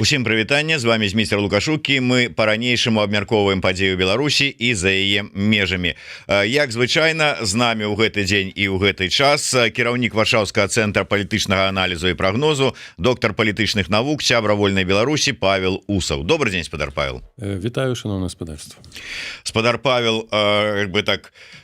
Усім прывітанне, з вами змейстер Лукашукі. Мы по-ранейшаму абмяркоўваем падзею Беларусі і за яе межамі. Як звычайна, з намі ў гэты дзень і ў гэты час кіраўнік Варшаўскага цэнтра палітычнага аналізу і прагнозу, доктар палітычных навук, сябра вольнай Беларусі Павел Усаў. Добрый дзень, спадар Павел. Вітаю, шановне спадарство. Спадар Павел,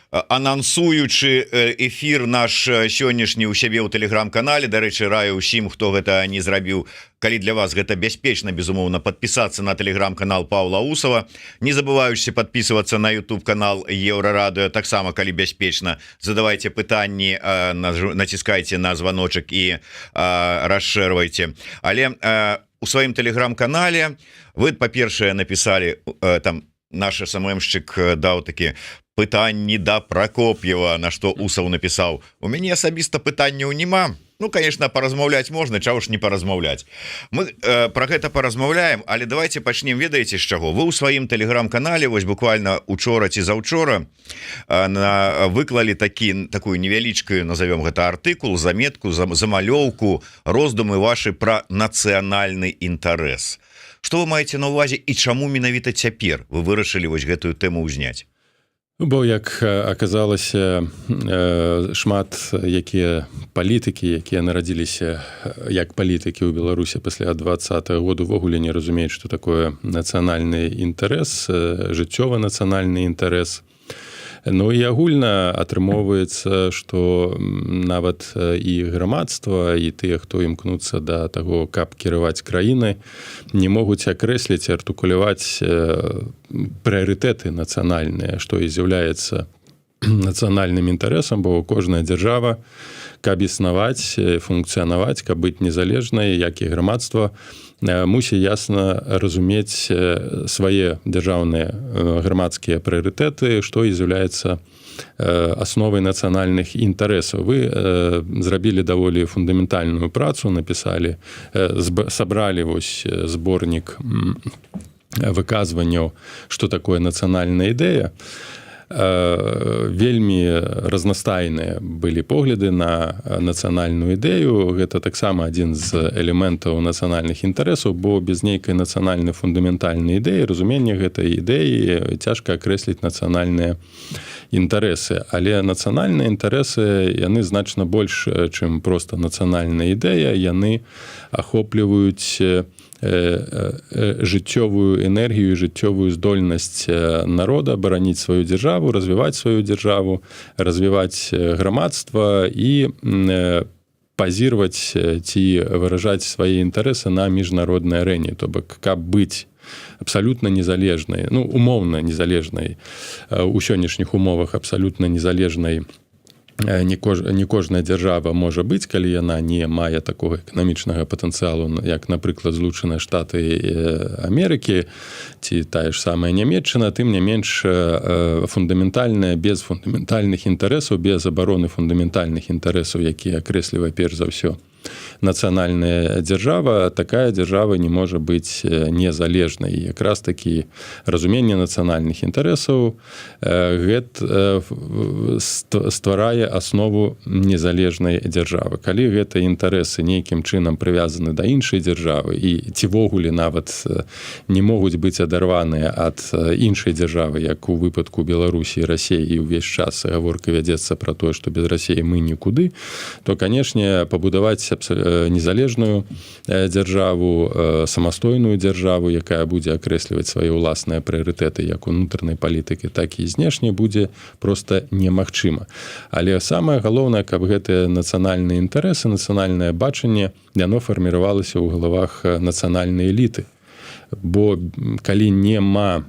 анансуючы эфір наш сённяшні ў сябе ў тэлеграм-канале, дарэчы, раю ўсім, хто гэта не зрабіў, калі для вас гэта бяспечна, безумоўна, подпісацца на тэлеграм-канал Павла Усава, не забываючыся подписываться на YouTube канал Еўрарадыё, таксама калі бяспечна, задавайте пытанні, націскайце на званочак і расшэрвайце. Але у сваім тэлеграм-канале вы, па-першае, написали, там наш СММшчык даў такі пытанні да Прокоп'ева, на што Усаў напісаў: у мяне асабіста пытанняў няма. Ну, конечно, паразмаўляць можна, чаго ж не паразмаўляць. Мы про гэта паразмаўляем, але давайте пачнем, ведаеце з чаго. Вы ў сваім тэлеграм-канале вось буквально учора ці заўчора выклалі такую невялічкую, назовем гэта, артыкул, заметку, замалёўку, роздумы вашы пра нацыянальны інтарэс. Што вы маеце на ўвазе і чаму менавіта цяпер вы вырашылі вось гэтую тэму ўзняць? Бо, як аказалася, шмат якія палітыкі, якія нарадзіліся як палітыкі ў Беларусі пасля 20-го году, увогуле не разумеюць, што такое нацыянальны інтарэс, жыццёвы нацыянальны інтарэс. Ну і агульна атрымоўваецца, што нават і грамадства, і тыя, хто імкнуцца да таго, каб кіраваць краіны, не могуць акрэсліць, артыкуляваць прыярытэты нацыянальныя, што і з'яўляецца нацыянальным інтарэсам, бо кожная дзяржава, каб існаваць, функцыянаваць, каб быць незалежнай, як і грамадства, мусі ясна разумець свае дзяржаўныя грамадскія прыярытэты, што і з'яўляецца асновай нацыянальных інтарэсаў. Вы зрабілі даволі фундаментальную працу, напісалі, сабралі вось зборнік выказванняў, што такое нацыянальная ідэя. Вельмі разнастайныя былі погляды на нацыянальную ідэю. Гэта таксама адзін з элементаў нацыянальных інтарэсаў, бо без нейкай нацыянальнай фундаментальнай ідэі, разумення гэтай ідэі цяжка акрэсліць нацыянальныя інтарэсы. Але нацыянальныя інтарэсы, яны значна больш, чым проста нацыянальная ідэя, яны ахопліваюць жыццёвую энергію, жыццёвую здольнасць народа бараніць сваю дзяржаву, развіваць сваю дзяржаву, развіваць грамадства і пазіраваць ці выражаць свае інтарэсы на міжнароднай арэне. То бок, каб быць абсалютна незалежнай, ну, умоўна незалежнай, у сённяшніх умовах абсалютна незалежнай, не кожная дзяржава можа быць, калі яна не мае такога эканамічнага патэнцыялу, як, напрыклад, Злучаныя Штаты Амерыкі ці тая ж самая Нямецчына, тым не менш фундаментальная, без фундаментальных інтарэсаў, без абароны фундаментальных інтарэсаў, якія акрэслівае перш за ўсё нацыянальная дзяржава, такая дзяржава не можа быць незалежнай. І якраз такі разуменне нацыянальных інтарэсаў гэта стварае аснову незалежнай дзяржавы. Калі гэтыя інтарэсы нейкім чынам прывязаны да іншай дзяржавы і ці вогуле нават не могуць быць адарваныя ад іншай дзяржавы, як у выпадку Беларусі і Расіі, і ўвесь час гаворка вядзецца пра тое, што без Расіі мы нікуды, то, канешне, пабудаваць незалежную дзяржаву, самастойную дзяржаву, якая будзе акрэсліваць свае ўласныя прыярытэты як унутранай палітыкі, так і знешняй, будзе проста немагчыма. Але самае галоўнае, каб гэтыя нацыянальныя інтарэсы, нацыянальнае бачанне, яно фарміравалася ў галавах нацыянальнай эліты. Бо калі няма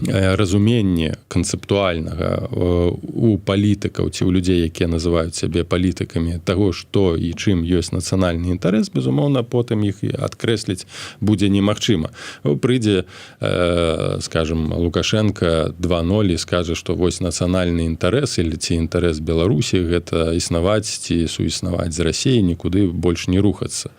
разуменне канцэптуальнага у палітыкаў ці ў людзей, якія называюць сябе палітыкамі, таго, што і чым ёсць нацыянальны інтарэс, безумоўна, потым іх адкрэсліць будзе немагчыма. Прыйдзе, скажем, Лукашенко 2.0 і скажа, што вось нацыянальны інтарэс или ці інтарэс Беларусі гэта існаваць ці суіснаваць з Расіяй, нікуды больш не рухацца.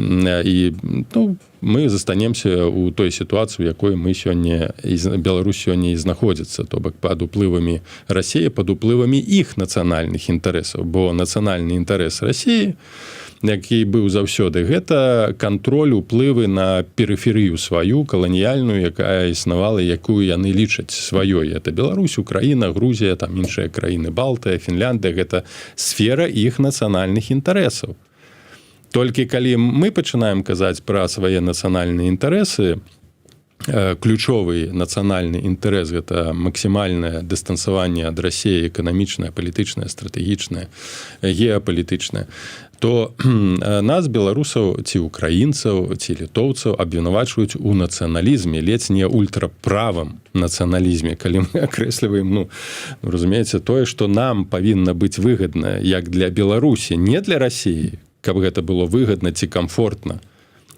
І, ну, мы застанемся ў той сітуацыі, у якой мы сёння, Беларусь сёння і знаходзіцца, то бок пад уплывамі Расіі, пад уплывамі іх нацыянальных інтарэсаў, бо нацыянальны інтарэс Расіі які быў заўсёды, гэта кантроль уплывы на перыферыю сваю каланіяльную, якая існавала, якую яны лічаць сваёй. Это Беларусь, Украіна, Грузія, там іншыя краіны, Балтыя, Фінляндыя, гэта сфера іх нацыянальных інтарэсаў. Толькі калі мы пачынаем казаць пра свае нацыянальныя інтарэсы, ключовы нацыянальны інтарэс гэта максімальнае дыстансаванне ад Расіі, эканамічнае, палітычнае, стратэгічнае, геапалітычнае, то нас, беларусаў ці украінцаў, ці літоўцаў абвінавачваюць у нацыяналізме, ледзь не ультраправым нацыяналізме, калі мы акрэсліваем, разумееце, тое, што нам павінна быць выгадна, як для Беларусі, не для Расіі, каб гэта было выгадна ці комфортна,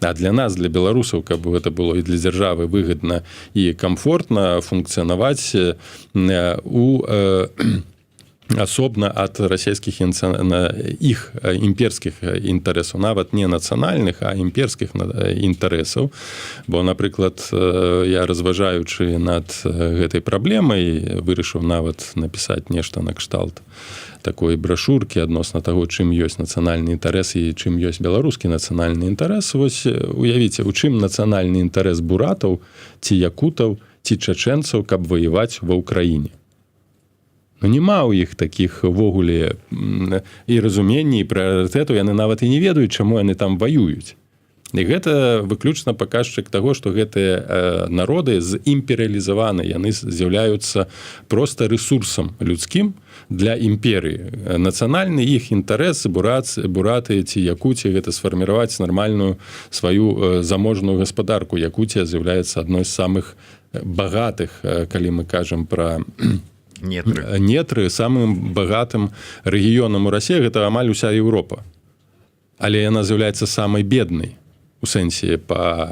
а для нас, для беларусаў, каб гэта было і для дзяржавы выгадна і комфортна функцыянаваць асобна ад расійскіх іх імперскіх інтарэсаў, нават не нацыянальных, а імперскіх інтарэсаў. Бо, напрыклад, я разважаючы над гэтай праблемай вырашыў нават напісаць нешта накшталт такой брашуркі адносна таго, чым ёсць нацыянальны інтарэс і чым ёсць беларускі нацыянальны інтарэс. Вось уявіце, у чым нацыянальны інтарэс буратаў, ці якутаў, ці чачэнцаў, каб ваяваць ва ўкраіне. Нема ў іх такіх ввогуле і разуменні, і прыярытэту, яны нават і не ведаюць, чаму яны там ваююць. І гэта выключна паказчык таго, што гэтыя народы зімперыялізаваны, яны з'яўляюцца проста рэсурсам людскім для імперыі. Нацыянальны іх інтарэс, бураты ці Якуці, гэта сфарміраваць нармальную сваю заможную гаспадарку. Якуція з'яўляецца адной з самых багатых, калі мы кажам пра нетры, самым багатым рэгіёнам у Расіі, гэта амаль уся Еўропа. Але яна з'яўляецца самай беднай у сэнсе па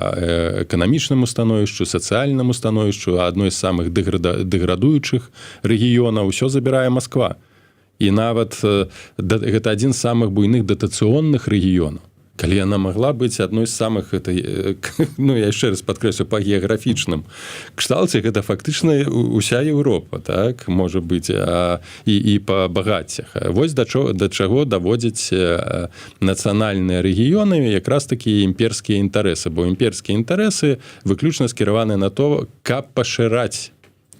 эканамічнаму становішчу, сацыяльнаму становішчу, адной з самых дэградуючых рэгіёнаў ўсё забірае Масква. І нават гэта адзін з самых буйных датацыённых рэгіёнаў. Калі яна магла быць адной з самых, я яшчэ раз падкрэслю, па геаграфічным кшталце, гэта фактычна уся Еўропа, так, можа быць, і па багаццях. Вось да чаго даводзяць нацыянальныя рэгіёны якраз такі імперскія інтарэсы, бо імперскія інтарэсы выключна скіраваны на то, каб пашыраць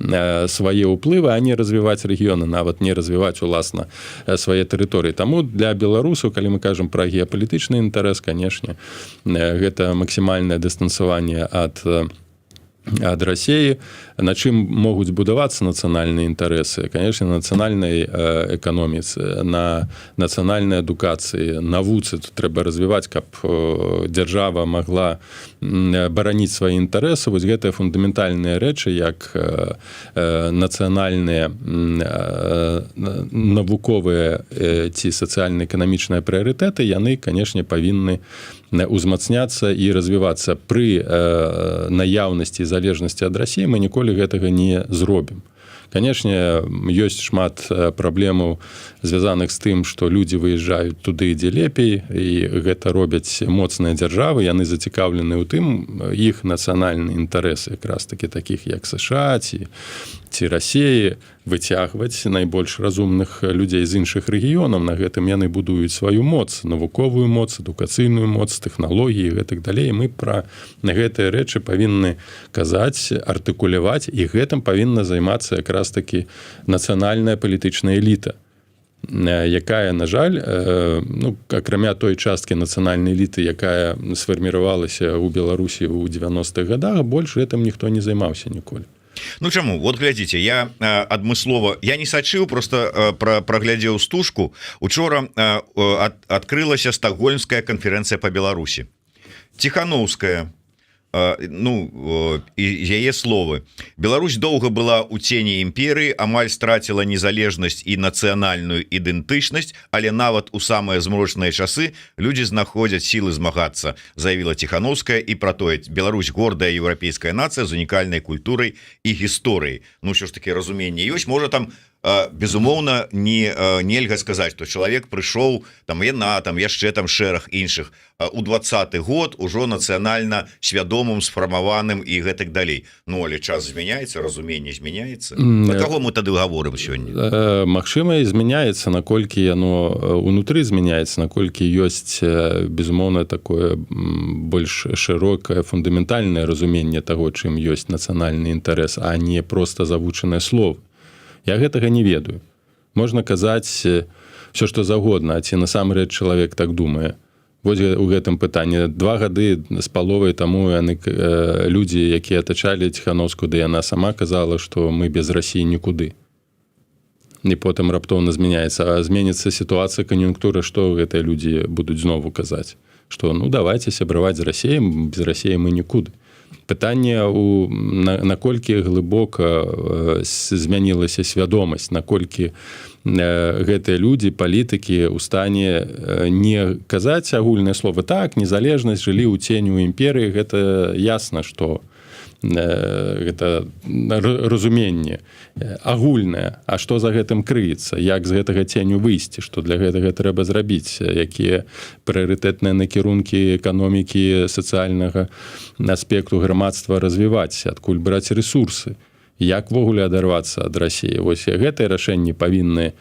свае ўплывы, а не развіваць рэгіёны, нават не развіваць уласна свае тэрыторыі. Таму для беларусаў, калі мы кажам пра геапалітычны інтарэс, канешне, гэта максімальнае дыстансаванне ад Расіі, на чым могуць будавацца нацыянальныя інтарэсы, канешне, нацыянальнай эканоміцы, на нацыянальнай адукацыі, навуцы тут трэба развіваць, каб дзяржава магла бараніць свае інтарэсы. Вось гэтыя фундаментальныя рэчы, як нацыянальныя навуковыя ці сацыяльна-эканамічныя прыярытэты, яны, канешне, павінны узмацняцца і развівацца. Пры наяўнасці залежнасці ад Расіі мы ніколі гэтага не зробім. Канешне, ёсць шмат праблемаў, звязаных з тым, што людзі выязджаюць туды, дзе лепей, і гэта робяць моцныя дзяржавы, яны зацікаўлены ў тым, іх нацыянальныя інтарэсы, якраз такі такіх, як США ці Расіі, выцягваць найбольш разумных людзей з іншых рэгіёнаў. На гэтым яны будуюць сваю моц, навуковую моц, адукацыйную моц, тэхналогіі і гэтак далей. Мы пра гэтыя рэчы павінны казаць, артыкуляваць, і гэтым павінна займацца якраз такі нацыянальная палітычная эліта, якая, на жаль, акрамя той часткі нацыянальнай эліты, якая сфарміравалася ў Беларусі ў 90-х гадах, больш гэтым ніхто не займаўся ніколі. Чаму? Вот глядзіце, я адмыслова, я не сачыў, просто праглядзеў стужку. Учора адкрылася Стокгольмская канферэнцыя па Беларусі. Ціхановская, і яе словы: Беларусь доўга была ў цені імперыі, амаль страціла незалежнасць і нацыянальную ідэнтычнасць, але нават у самыя змрочныя часы людзі знаходзяць сілы змагацца, заявіла Ціхановская. І пра тое, Беларусь гордая еўрапейская нацыя з унікальнай культурай і гісторыяй. Що ж такі разуменне ёсць, можа там безумоўна нельга сказаць, што чалавек прыйшоў там яна там яшчэ там шэраг іншых у 20-й год ужо нацыянальна свядомым сфармаваным і гэтак далей. Ну але час змяняецца, разуменне змяняецца. Пра каго мы тады гаворым сёння? Магчыма, змяняецца, наколькі яно унутры змяняецца, наколькі ёсць безумоўна такое больш шырокае фундаментальнае разуменне таго, чым ёсць нацыянальны інтарэс, а не проста завучаныя словы. Я гэтага не ведаю. Можна казаць все, што заўгодна, ці насамрэч чалавек так думае. Вось у гэтым пытанні 2 гады з паловай таму людзі, якія атачалі Ціхановскую, ды яна сама казала, што мы без Расіі нікуды. І потым раптоўна змяняецца. А зменіцца сітуацыя, кан'юнктура, што гэтыя людзі будуць знову казаць? Што ну давайце сябраваць з Расіяй, без Расіі мы нікуды. Пытанне наколькі глыбока змянілася свядомасць, наколькі гэтыя людзі, палітыкі ў стане не казаць агульныя словы. Так, незалежнасць, жылі ў ценю імперыі, гэта ясна, што гэта разуменне агульнае. А што за гэтым крыецца? Як з гэтага ценю выйсці? Што для гэтага трэба зрабіць? Якія прыярытэтныя накірункі эканомікі, сацыяльнага аспекту грамадства развіваць? Адкуль браць рэсурсы? Як ввогуле адарвацца ад Расіі? Вось гэтыя рашэнні павінны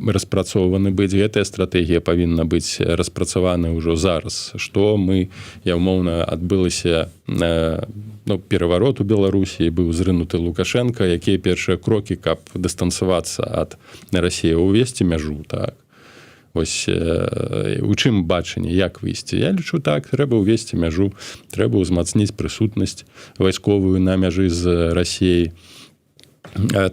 распрацоўваны быць, гэтая стратэгія павінна быць распрацавана ўжо зараз. Што мы, умоўна, адбылася пераварот у Беларусі, быў зрынуты Лукашенко, якія першыя крокі, каб дыстанцавацца ад Расіі, увесці мяжу, так? Вось у чым бачанне, як выйсці? Я лічу так, трэба ўвесці мяжу, трэба ўзмацніць прысутнасць вайсковую на мяжы з Расіяй.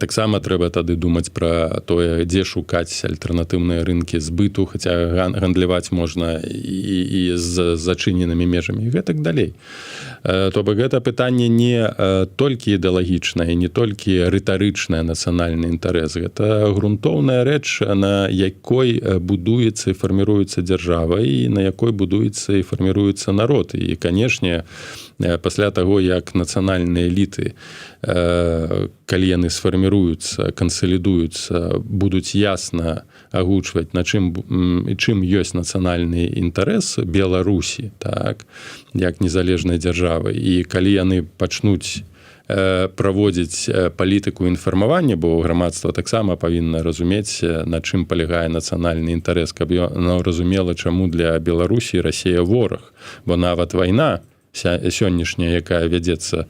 Таксама трэба тады думаць пра тое, дзе шукаць альтэрнатыўныя рынкі збыту, хаця гандляваць можна і з зачыненымі межамі, і гэтак далей. То бок гэта пытанне не толькі ідэалагічнае, не толькі рытарычнае нацыянальны інтарэс. Гэта грунтоўная рэч, на якой будуецца і фарміруецца дзяржава, і на якой будуецца і фарміруецца народ. І, канешне, пасля таго, як нацыянальныя эліты, калі яны сфарміруюцца, кансалідуюцца, будуць ясна агучваць, чым ёсць нацыянальны інтарэс Беларусі, так, як незалежнай дзяржавы. І калі яны пачнуць праводзіць палітыку інфармавання, бо грамадства таксама павінна разумець, на чым палягае нацыянальны інтарэс, каб яно разумела, чаму для Беларусі Расія вораг, бо нават вайна сённяшняя, якая вядзецца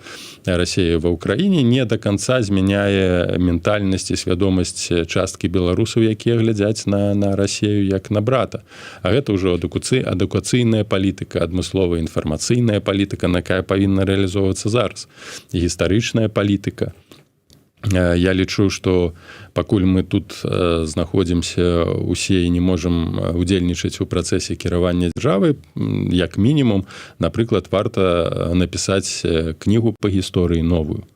Расіяй ва ўкраіне, не да канца змяняе ментальнасць і свядомасць часткі беларусаў, якія глядзяць на Расію як на брата. А гэта ўжо адукацыйная палітыка, адмысловая інфармацыйная палітыка, якая павінна рэалізоўвацца зараз. І гістарычная палітыка. Я лічу, што пакуль мы тут знаходзімся усе і не можам удзельнічаць у працэсе кіравання дзяржавы, як мінімум, напрыклад, варта напісаць кнігу па гісторыі новую.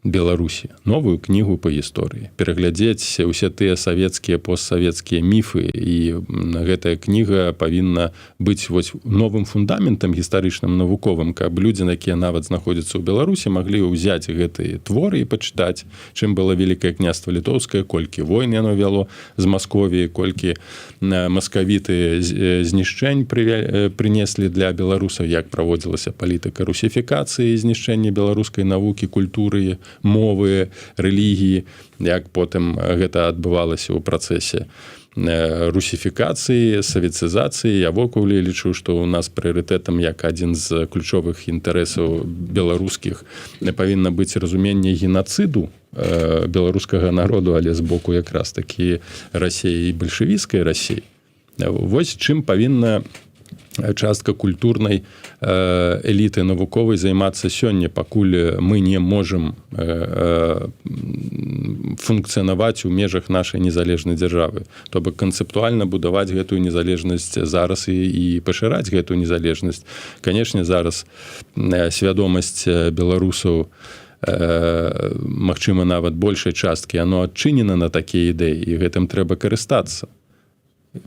Беларусі, новую кнігу па гісторыі, пераглядзець усе тыя савецкія, постсавецкія міфы, і гэтая кніга павінна быць вось новым фундаментам гістарычным, навуковым, каб людзі, якія нават знаходзяцца ў Беларусі, маглі ўзяць гэтыя творы і пачытаць, чым было Великае княства Літоўскае, колькі войн яно вяло з Масковіі, колькі маскавіты знішчэнь прынеслі для беларусаў, як праводзілася палітыка русіфікацыі, знішчэння беларускай навукі, культуры, мовы, рэлігіі, як потым гэта адбывалася ў працэсе русіфікацыі, савецызацыі. Я вокуле лічу, што ў нас прыярытэтам як адзін з ключовых інтарэсаў беларускіх павінна быць разуменне генацыду беларускага народу, але з боку якраз такі Расіі і бальшавіцкай Расіі. Вось чым павінна частка культурнай эліты навуковай займацца сёння, пакуль мы не можам функцыянаваць у межах нашай незалежнай дзяржавы. То бок канцэптуальна будаваць гэтую незалежнасць зараз і пашыраць гэтую незалежнасць. Канешне, зараз свядомасць беларусаў, магчыма, нават большай часткі, яно адчынена на такія ідэі, і гэтым трэба карыстацца.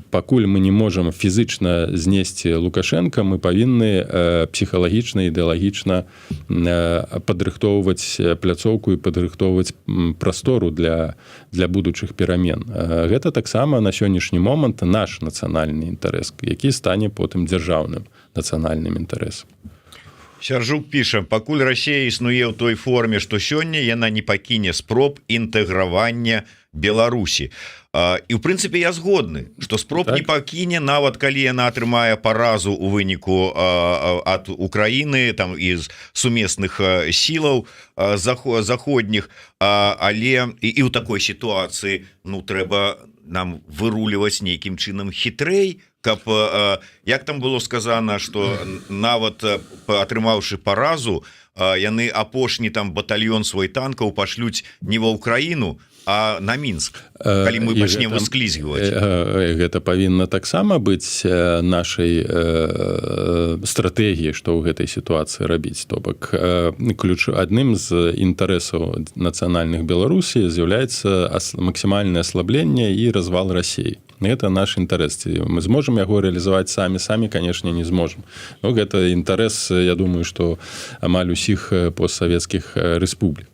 пакуль мы не можам фізычна знесці Лукашенко, мы павінны псіхалагічна, ідэалагічна падрыхтоўваць пляцоўку і падрыхтоўваць прастору для будучых перамен. Гэта таксама на сённяшні момант наш нацыянальны інтарэс, які стане потым дзяржаўным нацыянальным інтарэсам. Сяржук піша: пакуль Расія існуе ў той форме, што сёння яна не пакіне спроб інтэгравання Беларусі. І ў прынцыпе я згодны, што спроб не пакіне, нават калі яна атрымае паразу ў выніку ад Украіны там з сумесных сілаў заходніх, але і ў такой сітуацыі трэба нам выруліваць нейкім чынам хітрэй, каб, як там было сказано, што нават атрымаўшы паразу, яны апошні там батальён свой танкаў пашлюць не ва Украіну, а на Мінск, калі мы пачнем выслізгваць. Гэта павінна таксама быць нашай стратэгіяй, што ў гэтай сітуацыі рабіць. То бок адным з інтарэсаў нацыянальных Беларусі з'яўляецца максімальнае аслабленне і развал Расіі. Гэта наш інтарэс. Мы зможам яго рэалізаваць самі, канешне, не зможам. Но гэта інтарэс, я думаю, што амаль усіх постсавецкіх рэспублік.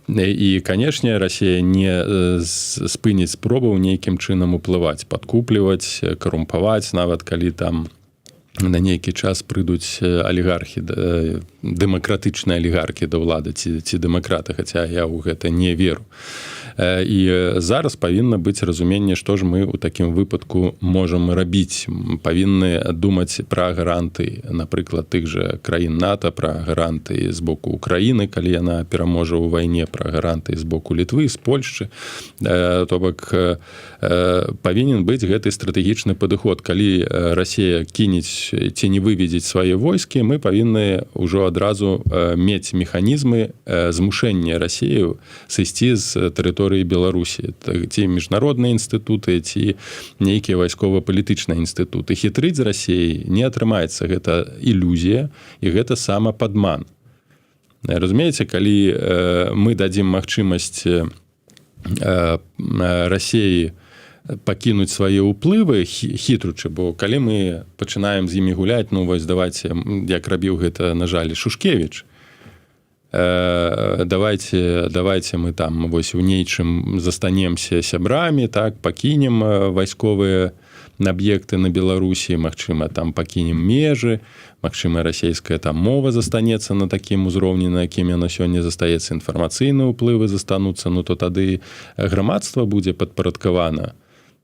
І, канешне, Расія не спыніць спробаў нейкім чынам уплываць, падкупліваць, карумпаваць, нават калі там на нейкі час прыйдуць алігархі, дэмакратычныя алігархі да ўлады ці дэмакраты, хаця я ў гэта не веру. І зараз павінна быць разуменне, што ж мы ў такім выпадку можам рабіць. Павінны думаць пра гаранты, напрыклад, тых жа краін НАТО, пра гаранты з боку Украіны, калі яна пераможа ў вайне, пра гаранты з боку Літвы, з Польшчы. То бок павінен быць гэты стратэгічны падыход. Калі Расія кінець ці не выведзець свае войскі, мы павінны ўжо адразу мець механізмы змушэння Расію сысці з тэрыторыі Беларусі, ці міжнародныя інстытуты, ці нейкія вайскова-палітычныя інстытуты. Хітрыць з Расіяй не атрымаецца. Гэта ілюзія і гэта самападман. Разумееце, калі мы дадзім магчымасць Расіі пакінуць свае ўплывы хітручы, бо калі мы пачынаем з імі гуляць, вось давайте, як рабіў гэта, на жаль, Шушкевіч, давайте мы там вось у нейчым застанемся сябрамі, так, пакінем вайсковыя аб'екты на Беларусі, магчыма, там пакінем межы, магчыма, расійская там мова застанецца на такім узроўні, на якім яна сёння застаецца, інфармацыйныя ўплывы застануцца, то тады грамадства будзе падпарадкавана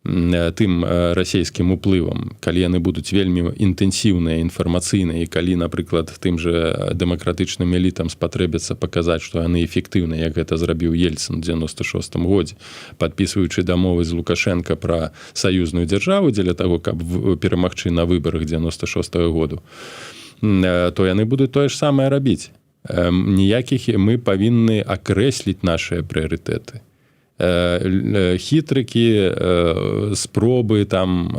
тым расійскім уплывам, калі яны будуць вельмі інтэнсіўныя, інфармацыйныя, і калі, напрыклад, тым жа дэмакратычным элітам спатрэбіцца паказаць, што яны эфектыўныя, як гэта зрабіў Ельцын у 96 годзе, падпісваючы дамовы з Лукашенко пра саюзную дзяржаву дзеля таго, каб перамагчы на выбарах 96 году, то яны будуць тое ж самае рабіць. Ніякіх мы павінны акрэсліць нашыя прыярытэты. Хітрыкі, спробы там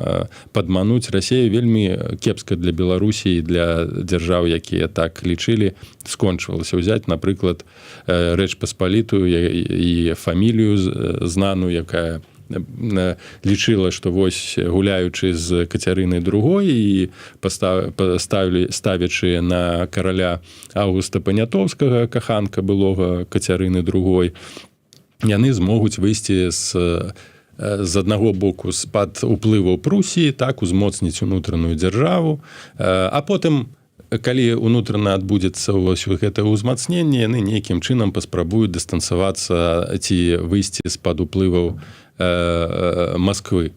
падмануць Расію вельмі кепска для Беларусі і для дзяржаў, якія так лічылі, скончвалася. Ўзяць, напрыклад, Рэч Паспалітую і фамілію знаную, якая лічыла, што вось гуляючы з Кацярынай II і ставячы на караля Аўгуста Панятоўскага, каханка былога Кацярыны II, яны змогуць выйсці з аднаго боку з-пад уплываў Прусіі, так, узмоцніць унутраную дзяржаву, а потым, калі унутрана адбудзецца гэта ўзмацненне, яны нейкім чынам паспрабуюць дыстанцавацца ці выйсці з-пад уплываў Масквы,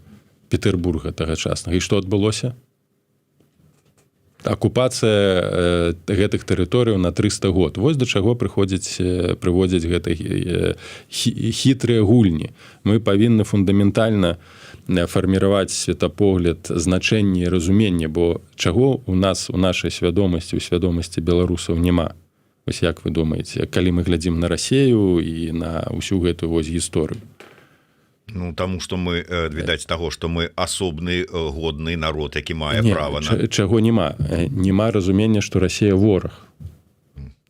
Петэрбурга тагачаснага. І што адбылося? Акупацыя гэтых тэрыторыяў на 300 год. Вось да чаго прыводзяць гэтыя хітрыя гульні. Мы павінны фундаментальна фарміраваць светапогляд, значэнне і разуменне, бо чаго у нас у нашай свядомасці, у свядомасці беларусаў няма. Вось як вы думаеце, калі мы глядзім на Расію і на ўсю гэтую вось гісторыю? Таму што мы, відаць, таго, што мы асобны годны народ, які мае права на... Чаго няма? Няма разумення, што Расія вораг.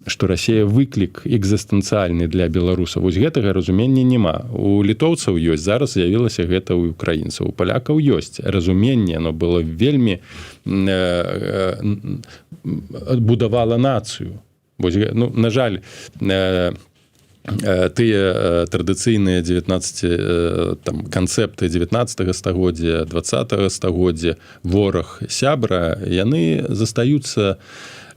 што Расія выклік экзістэнцыяльны для беларусаў. Вось гэтага разумення няма. У літоўцаў ёсць, зараз з'явілася гэта ў украінцаў. У палякаў ёсць разуменне, оно было вельмі будавала нацыю. Вось, ну, на жаль, тыя традыцыйныя 19 там канцэпты 19 стагоддзя, 20 стагоддзя, вораг, сябра, яны застаюцца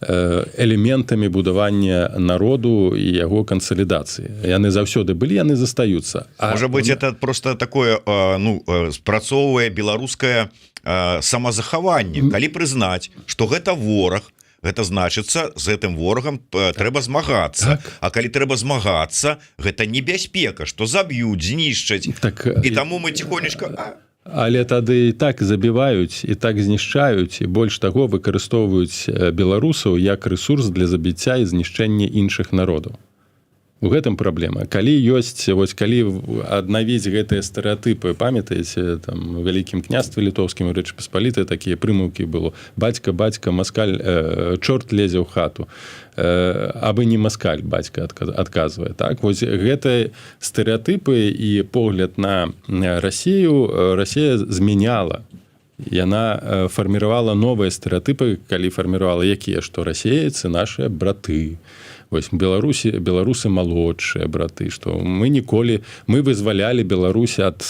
элементамі будавання народу і яго кансалідацыі. Яны заўсёды былі, яны застаюцца. Можа быть, это просто такое, ну, спрацоўвае беларускае самазахаванне. Калі прызнаць, што гэта вораг, гэта значыцца, з гэтым ворагам трэба змагацца. Так. А калі трэба змагацца, гэта небяспека, што заб'юць, знішчаць. Так, і таму мы ціхонечка... Але тады і так забіваюць, і так знішчаюць, і больш таго выкарыстоўваюць беларусаў як рэсурс для забіцця і знішчэння іншых народаў. У гэтым праблема. Калі ёсць, вось калі аднавіць гэтыя стэрэатыпы, памятаеце, там, у Вялікім княстве літоўскім, у Рэчы Паспалітай такія прымаўкі было. Бацька, маскаль, чорт лезе ў хату. Абы не маскаль, бацька адказвае. Так? Вось гэтыя стэрэатыпы і погляд на Расію Расія змяняла. Яна фарміравала новыя стэрэатыпы, калі фарміравала якія, што расейцы нашыя браты. Вось беларусы малодшыя браты, што мы вызвалялі Беларусь ад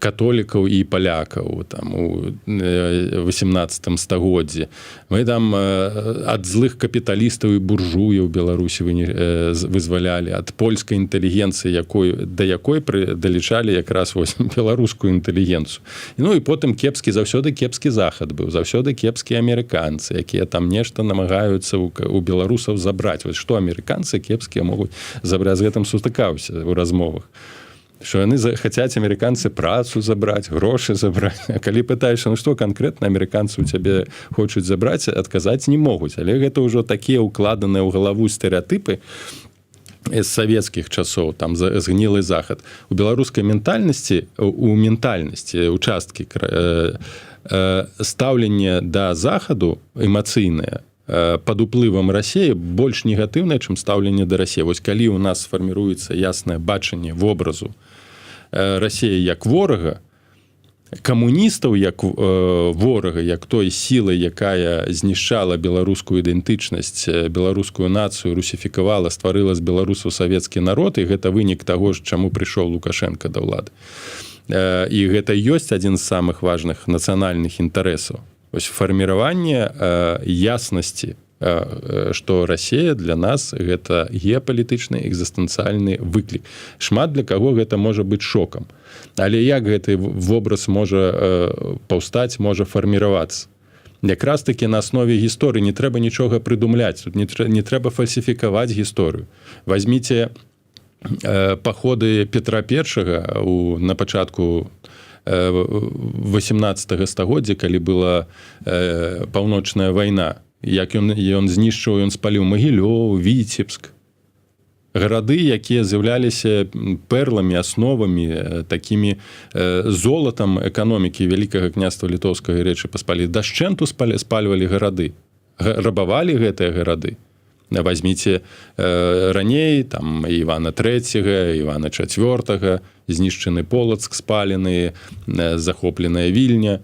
католікаў і палякаў там у 18 стагоддзі. Мы там ад злых капіталістаў і буржуяў Беларусі вызвалялі, ад польскай інтэлігенцыі, да якой далічалі якраз вось беларускую інтэлігенцыю. Ну і потым заўсёды кепскі захад быў, заўсёды кепскія амерыканцы, якія там нешта намагаюцца у беларусаў забраць. Вось што амерыканцы кепскія могуць забраць, з гэтым сутыкаўся ў размовах. Што яны хацяць амерыканцы працу забраць, грошы забраць. А калі пытаешся, ну што канкрэтна амерыканцы у цябе хочуць забраць, адказаць не могуць. Але гэта ўжо такія укладаныя ў галаву стэрэатыпы з савецкіх часоў, там згнілы захад. У беларускай ментальнасці, участкі стаўленне да захаду эмацыйнае пад уплывам Расіі больш негатыўнае, чым стаўленне да Расіі. Вось калі ў нас сфарміруецца яснае бачанне вобразу Расіі як ворага, камуністаў як ворага, як той сілы, якая знішчала беларускую ідэнтычнасць, беларускую нацыю, русіфікавала, стварыла з беларусаў савецкі народ, і гэта вынік таго ж, чаму прыйшоў Лукашенко да ўлады. І гэта ёсць адзін з самых важных нацыянальных інтарэсаў. Вось фарміраванне яснасці, што Расія для нас гэта геапалітычны экзістэнцыяльны выклік. Шмат для каго гэта можа быць шокам. Але як гэты вобраз можа паўстаць, можа фарміравацца? Якраз такі на аснове гісторыі не трэба нічога прыдумляць, тут не трэба фальсіфікаваць гісторыю. Вазьміце паходы Петра I на пачатку 18 стагоддзя, калі была паўночная вайна, як ён знішчыў, ён спаліў Магілёў, Віцебск. Гарады, якія з'яўляліся перламі, асновамі, такімі золатам эканомікі Вялікага княства Літоўскага і Рэчы Паспалітай. Дашчэнту спальвалі гарады, рабавалі гэтыя гарады. Вазьміце раней там Івана III, Івана IV, знішчаны Полацк, спалены, захопленая Вільня.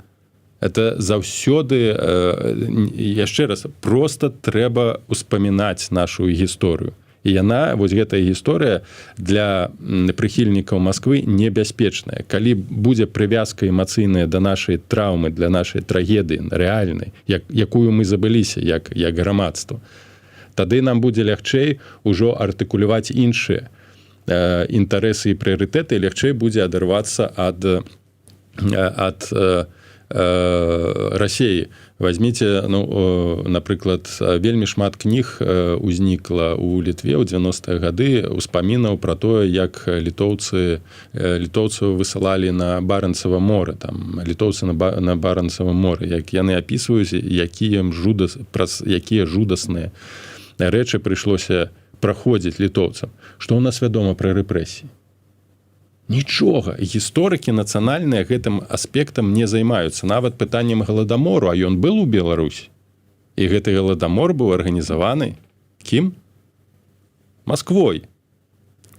Это заўсёды, яшчэ раз, проста трэба успамінаць нашу гісторыю. І яна, вось гэтая гісторыя для прыхільнікаў Масквы небяспечная. Калі будзе прывязка эмацыйная да нашай траўмы, для нашай трагедыі рэальнай, якую мы забыліся як грамадства, тады нам будзе лягчэй ужо артыкуляваць іншыя інтарэсы і прыярытэты, лягчэй будзе адарвацца ад Расіі. Вазьміце, напрыклад, вельмі шмат кніг узнікла ў Літве ў 90-е гады успамінаў пра тое, як літоўцаў высылалі на Барэнцава море, там літоўцы на Барэнцава море, як яны апісваюць, якія жудасныя рэчы прыйшлося праходзіць літоўцам. Што ў нас вядома пра рэпрэсіі? Нічога. Гісторыкі нацыянальныя гэтым аспектам не займаюцца. Нават пытаннем Галадамору, а ён был у Беларусі? І гэты галадамор быў арганізаваны кім? Масквой.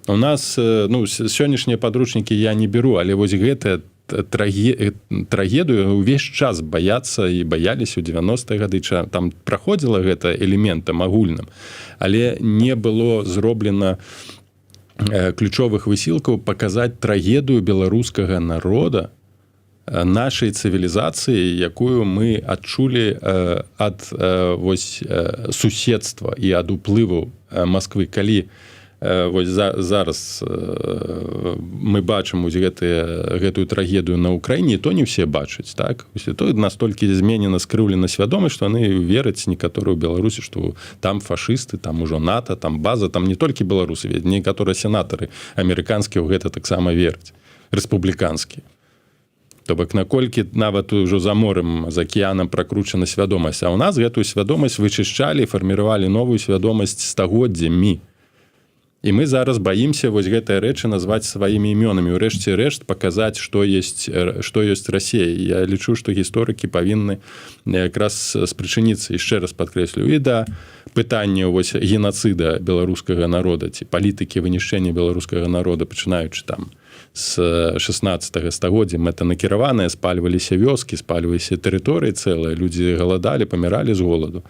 У нас сённяшнія падручнікі я не беру, але вось гэтая трагедыю ўвесь час баяцца і баяліся ў 90-е гады. Там праходзіла гэта элементам агульным, але не было зроблена ключовых высілкаў паказаць трагедыю беларускага народа, нашай цывілізацыі, якую мы адчулі ад суседства і ад уплыву Масквы. Калі зараз мы бачым гэтую трагедыю на Украіне, то не ўсе бачаць, так? То настолькі зменена, скрыўлена свядомасць, што яны вераць некаторыя ў Беларусі, што там фашысты, там ужо НАТО, там база, там не толькі беларусы, некаторыя сенатары амерыканскія ў гэта таксама вераць, рэспубліканскія. То бок, наколькі нават ужо за морем, за акіянам пракручана свядомасць. А ў нас гэтую свядомасць вычышчалі, фарміравалі новую свядомасць стагоддзямі. І мы зараз баімся вось гэтыя рэчы назваць сваімі імёнамі. Урэшце рэшт паказаць, што ёсць Расія. Я лічу, што гісторыкі павінны якраз спрычыніцца, яшчэ раз падкрэслю, і да пытання вось генацыда беларускага народа, ці палітыкі вынішчэння беларускага народа, пачынаючы там з 16 стагоддзя, мэтанакіраваныя, спальваліся вёскі, спальваліся тэрыторыі цэлыя, людзі галадалі, паміралі з голаду.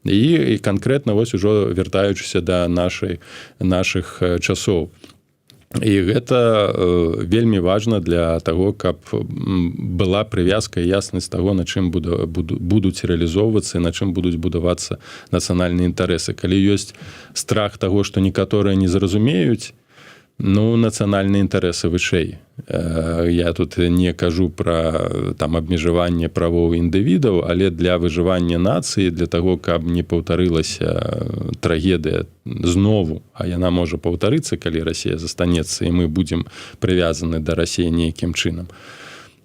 І канкрэтна вось ужо вяртаючыся да нашых часоў. І гэта вельмі важна для таго, каб была прывязка і яснасць таго, на чым будуць рэалізоўвацца і на чым будуць будавацца нацыянальныя інтарэсы. Калі ёсць страх таго, што некаторыя не зразумеюць, нацыянальныя інтарэсы вышэй. Я тут не кажу пра абмежаванне правоў індывідаў, але для выжывання нацыі, для таго, каб не паўтарылася трагедыя знову, а яна можа паўтарыцца, калі Расія застанецца, і мы будзем прывязаны да Расіі нейкім чынам.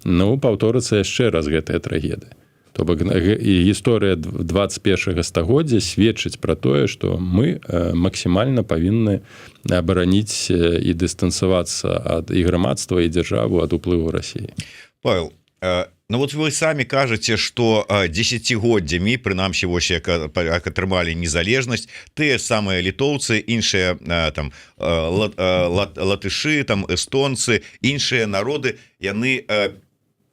Паўторыцца яшчэ раз гэтая трагедыя. То бок гісторыя 21 стагоддзя сведчыць пра тое, што мы максімальна павінны абараніць і дыстансавацца ад і грамадства, і дзяржаву ад уплыву Расіі. Павел, вот вы самі кажаце, што дзесяцігоддзямі, прынамсі вось як атрымалі незалежнасць, тыя самыя літоўцы, іншыя там латышы, там эстонцы, іншыя народы, яны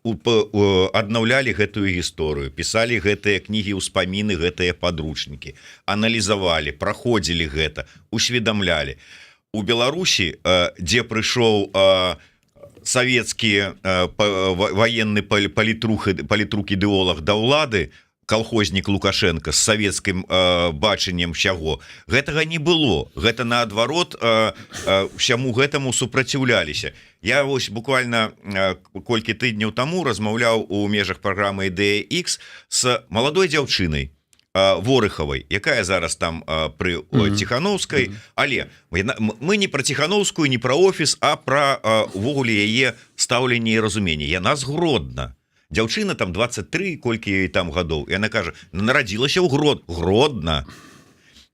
аднаўлялі гэтую гісторыю, пісалі гэтыя кнігі, ўспаміны, гэтыя падручнікі, аналізавалі, праходзілі гэта, усведамлялі. У Беларусі, дзе прыйшоў савецкі ваенны палітрук ідэолаг да ўлады, калхознік Лукашенко з савецкім бачаннем ўсяго, гэтага не было. Гэта наадварот ўсяму гэтаму супраціўляліся. Я вось буквально колькі тыдняў таму размаўляў у межах праграмы «Ідэя X» з маладой дзяўчынай Ворыхавай, якая зараз там пры Ціхановскай, але мы не пра Ціхановскую, не пра офіс, а пра увогуле яе стаўленне і разуменне. Яна з Гродна. Дзяўчына там 23, колькі ёй там гадоў. І яна кажа, нарадзілася ў Гродна.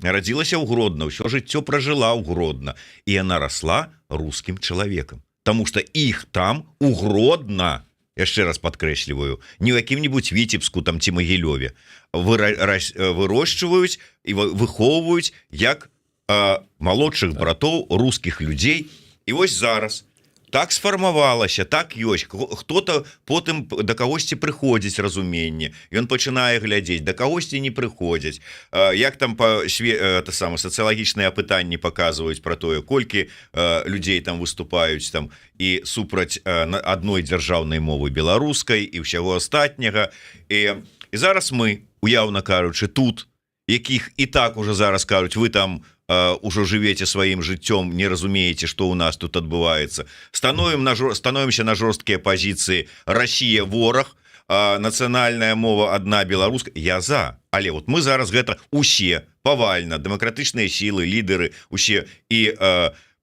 Нарадзілася ў Гродна, ўсё жыццё пражыла ў Гродна. І яна расла рускім чалавекам. Таму што іх там у Гродна, яшчэ раз падкрэсліваю, не ў якім-небудзь Віцебску там ці Магілёве, вырошчваюць і выхоўваюць як малодшых братоў рускіх людзей. І вось зараз так сфармавалася, так ёсць. Хто-то потым да кагосьці прыходзіць разуменне, ён пачынае глядзець, да кагосьці не прыходзяць. Як там сацыялагічныя апытанні паказваюць пра тое, колькі людзей там выступаюць там і супраць адной дзяржаўнай мовы беларускай і ўсяго астатняга. І зараз мы, уяўна кажучы, тут, якіх і так уже зараз кажуць, вы там ужо жывеце сваім жыццём, не разумееце, што ў нас тут адбываецца. Становімся на жорсткія пазіцыі. Расія вораг, нацыянальная мова адна, беларуская. Я за. Але вот мы зараз гэта усе павальна, дэмакратычныя сілы, лідары, усе і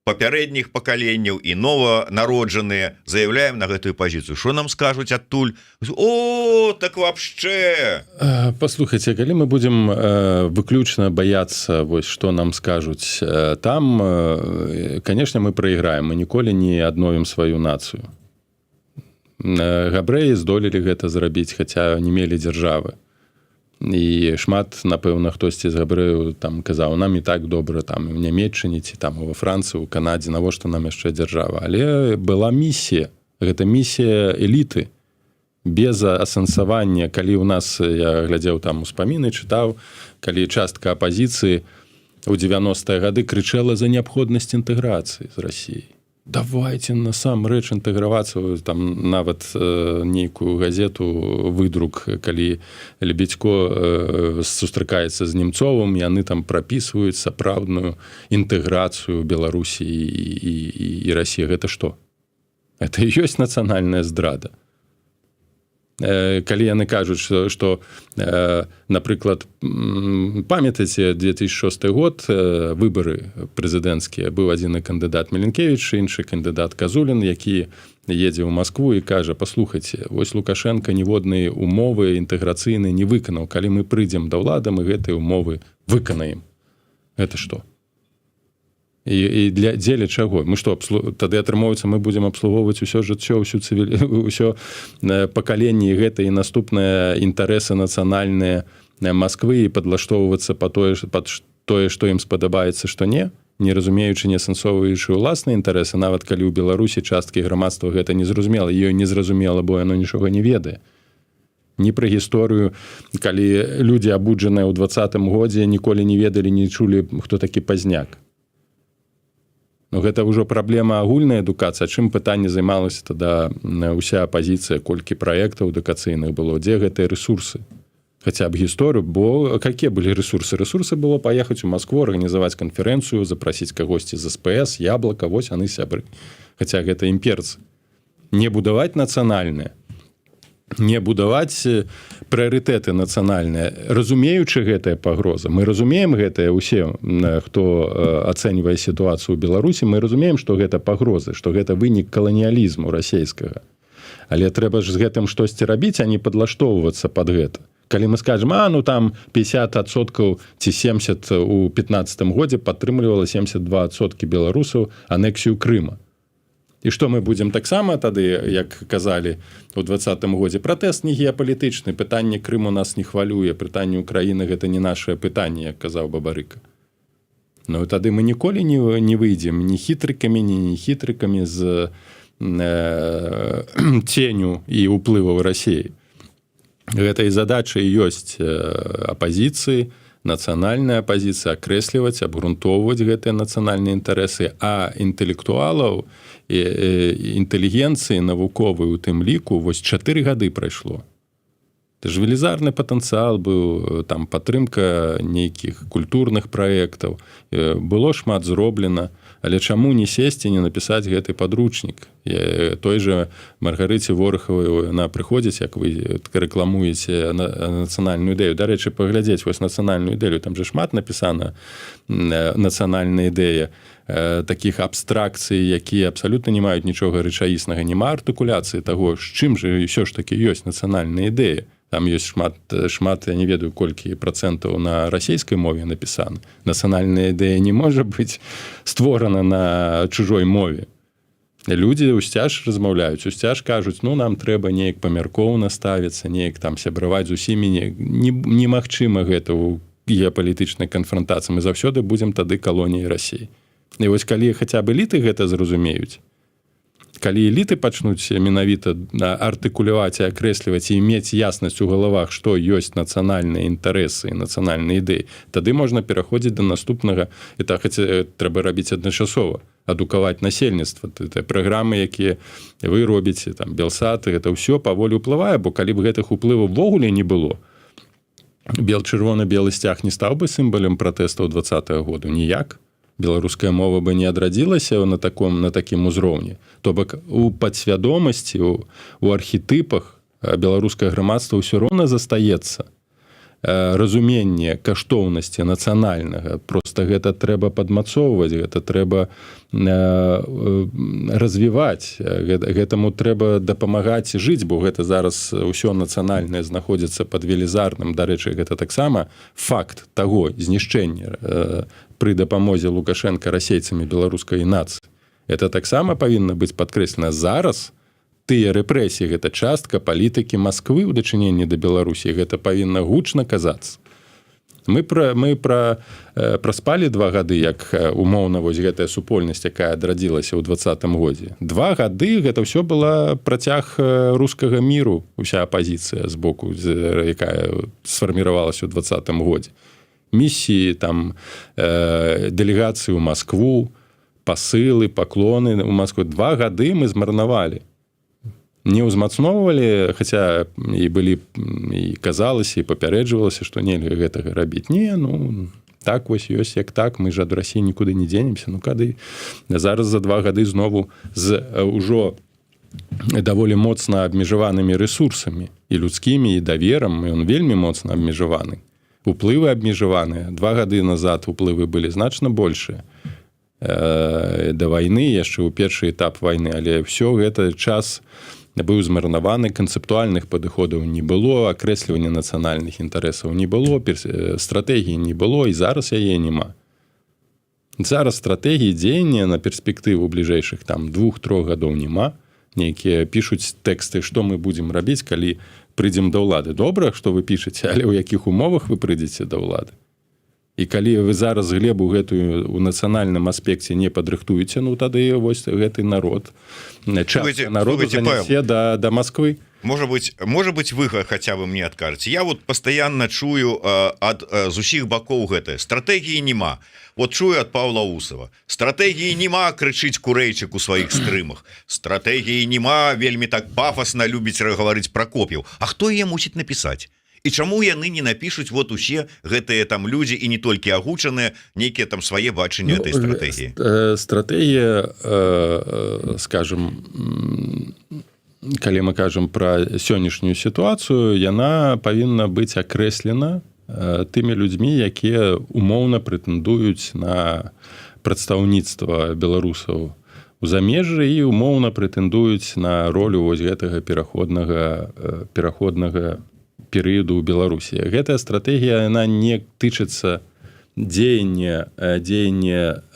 папярэдніх пакаленняў і нованароджаныя заяўляем на гэтую пазіцыю. Што нам скажуць адтуль? О, так вообще! Паслухайце, калі мы будзем выключна баяцца, вось што нам скажуць, там, канешне, мы прайграем, мы ніколі не адновім сваю нацыю. Габрэі здолелі гэта зрабіць, хаця не мелі дзяржавы. і шмат, напэўна, хтосьці з габрэяў там казаў, нам і так добра там і ў Нямецчыне ці там ва Францыі, у Канадзе, навошта нам яшчэ дзяржава. Але была місія, гэта місія эліты, без асэнсавання, калі ў нас, я глядзеў там успаміны, чытаў, калі частка апазіцыі у 90-е гады крычала за неабходнасць інтэграцыі з Расіяй. Давайте насамрэч інтэгравацца, там нават нейкую газету выдрук, калі Лебедько сустракаецца з Немцовым, яны там прапісваюць сапраўдную інтэграцыю Беларусі і Расіі. Гэта што? Это і ёсць нацыянальная здрада. Калі яны кажуць, што напрыклад, памятаеце 2006 год, выбары прэзідэнцкія, быў адзін кандыдат Меленкевіч, іншы кандыдат Казулін, які едзе ў Маскву і кажа, паслухайце, вось Лукашенко ніводнай умовы інтэграцыйнай не выканаў, калі мы прыйдзем да ўлады, мы гэтыя умовы выканаем. Гэта што? І дзеля чаго? Мы што, тады атрымоўваецца, мы будзем абслугоўваць усё жыццё, ўсё пакаленне і гэта і наступныя інтарэсы нацыянальныя Масквы і падлаштоўвацца па тое, што ім спадабаецца, што не разумеючы, не асэнсоўваючы ўласныя інтарэсы, нават калі ў Беларусі часткі грамадства гэта не зразумела, ёй не зразумела, бо яно нічога не ведае. Ні пра гісторыю, калі людзі абуджаныя ў 20-м годзе ніколі не ведалі, не чулі, хто такі Пазняк. Ну, гэта ўжо праблема агульнай адукацыі, чым пытанне займалася тада ўся апазіцыя, колькі праектаў адукацыйных было, дзе гэтыя рэсурсы, хаця б гісторыю, бо какія былі рэсурсы? Рэсурсы было паехаць у Маскву, арганізаваць канферэнцыю, запрасіць кагосьці з СПС, Яблака, вось яны сябры. Хаця гэта імперцы. Не будаваць нацыянальнае, не будаваць прыярытэты нацыянальныя, разумеючы гэтая пагроза. Мы разумеем гэтае ўсе, хто ацэньвае сітуацыю ў Беларусі, мы разумеем, што гэта пагрозы, што гэта вынік каланіялізму расейскага. Але трэба ж з гэтым штосьці рабіць, а не падлаштоўвацца пад гэта. Калі мы скажем, ну там 50% ці 70% у 15-м годзе падтрымлівала 72% беларусаў анексію Крыма. І што мы будзем таксама тады, як казалі у 20-м годзе, пратэст не геапалітычны, пытанне Крыму нас не хвалюе, пытанне Украіны гэта не нашае пытанне, як казаў Бабарыка. Ну тады мы ніколі не выйдзем ні хітрыкамі, ні нехітрыкамі з ценю і ўплываў Расіі. Гэтай задачай ёсць апазіцыі, нацыянальная апазіцыя, акрэсліваць, абгрунтоўваць гэтыя нацыянальныя інтарэсы, а інтэлектуалаў і інтэлігенцыі навуковай у тым ліку вось 4 гады прайшло. Это ж велізарны патэнцыял быў, там падтрымка нейкіх культурных праектаў, было шмат зроблена, але чаму не сесці, не напісаць гэты падручнік? Той жа Маргарыце Ворахавай яна прыходзіць, як вы рэкламуеце нацыянальную ідэю. Дарэчы, паглядзець вось нацыянальную ідэю, там же шмат напісана нацыянальная ідэя, такіх абстракцый, якія абсалютна не маюць нічога рэчаіснага, нема артыкуляцыі таго, з чым же ўсё ж такі ёсць нацыянальная ідэя. Там ёсць шмат, я не ведаю, колькі працэнтаў на расійскай мове напісана. Нацыянальная ідэя не можа быць створана на чужой мове. Людзі ўсцяж размаўляюць, ўсцяж кажуць, ну, нам трэба неяк памяркоўна ставіцца, неяк там сябраваць з усімі. Немагчыма гэта ў геапалітычнай канфрантацыі. Мы заўсёды будзем тады калоніяй Расіі. І вось калі хаця б эліты гэта зразумеюць, калі эліты пачнуць менавіта артыкуляваць і акрэсліваць і мець яснасць у галавах, што ёсць нацыянальныя інтарэсы і нацыянальныя ідэі, тады можна пераходзіць да наступнага, і так трэба рабіць адначасова, адукаваць насельніцтва. Праграмы, якія вы робіце, там Белсат, гэта ўсё паволі ўплывае, бо калі б гэтых уплываў увогуле не было, чырвона-белы сцяг не стаў бы сімвалам пратэстаў 20-го году ніяк. Беларуская мова бы не адрадзілася на такім узроўні. То бок у падсвядомасці, у архетыпах беларускае грамадства ўсё роўна застаецца. Разуменне каштоўнасці нацыянальнага. Проста гэта трэба падмацоўваць, гэта трэба развіваць. Гэтаму трэба дапамагаць жыць, бо гэта зараз ўсё нацыянальнае знаходзіцца пад велізарным. Дарэчы, гэта таксама факт таго знішчэння пры дапамозе Лукашенка расейцамі беларускай нацыі. Это таксама павінна быць падкрэслена. Зараз тыя рэпрэсіі гэта частка палітыкі Масквы ў дачыненні да Беларусі, гэта павінна гучна казацца. Мы праспалі 2 гады, як умоўна вось гэтая супольнасць, якая адрадзілася ў 20-м годзе. 2 гады гэта ўсё была працяг рускага міру, уся апазіцыя з боку, якая сфарміравалася ў 20-м годзе. Місіі, там, дэлегацыі ў Маскву, пасылы, паклоны ў Маскву. 2 гады мы змарнавалі. Не ўзмацноўвалі, хаця і былі, і казалася, і папярэджвалася, што нельга гэтага рабіць. Не, ну, так вось ёсць, як так, мы ж ад Расіі нікуды не дзенемся. Ну, кады зараз за 2 гады знову з ўжо даволі моцна абмежаванымі рэсурсамі, і людскімі, і даверам, і ён вельмі моцна абмежаваны. Уплывы абмежаваныя. 2 гады назад уплывы былі значна большыя. Да вайны, яшчэ ў першы этап вайны, але ўсё гэта час быў змарнаваны, канцэптуальных падыходаў не было, акрэслівання нацыянальных інтарэсаў не было, стратэгіі не было, і зараз яе няма. Зараз стратэгіі дзеяння на перспектыву бліжэйшых там 2-3 гадоў няма. Нейкія пішуць тэксты, што мы будзем рабіць, калі прыйдзем да ўлады. Добра, што вы пішаце, але ў якіх умовах вы прыйдзеце да ўлады? І калі вы зараз глебу гэтую ў нацыянальным аспекце не падрыхтуеце, ну тады вось гэты народ, частка народу занясе да Масквы. Может быть, вы хотя бы мне откажете. Я вот постоянно чую от з усіх бакоў гэтае. Стратегії нема. Вот чую от Павла Усова. Стратегії нема, крычыць Курэйчык у сваіх стрымах. Стратегії нема, вельмі так пафосна любіць гаварыць Прокоп'еў. А хто яе мусіць напісаць? І чаму яны не напішуць вот усе гэтыя там людзі, і не толькі агучаныя, нейкія там свае бачанні этой стратэгіі? Стратэгія, скажем, калі мы кажам пра сённяшнюю сітуацыю, яна павінна быць акрэслена тымі людзьмі, якія умоўна прэтэндуюць на прадстаўніцтва беларусаў у замежжы і умоўна прэтэндуюць на ролю вось гэтага пераходнага перыяду ў Беларусі. Гэтая стратэгія, яна не тычыцца дзеяння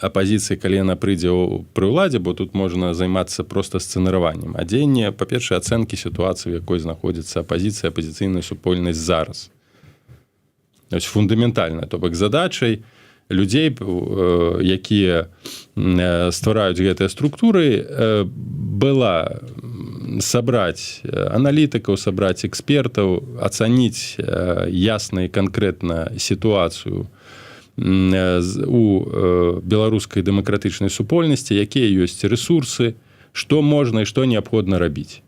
апазіцыі, калі яна прыйдзе пры ўладзе, бо тут можна займацца проста сцэнараваннем. А дзеянне, па-першае, ацэнкі сітуацыі, у якой знаходзіцца апазіцыя, апазіцыйная супольнасць зараз. Ось фундаментальна. То бок задачай людзей, якія ствараюць гэтыя структуры, была сабраць аналітыкаў, сабраць экспертаў, ацаніць ясна і канкрэтна сітуацыю у беларускай дэмакратычнай супольнасці, якія ёсць рэсурсы, што можна і што неабходна рабіць.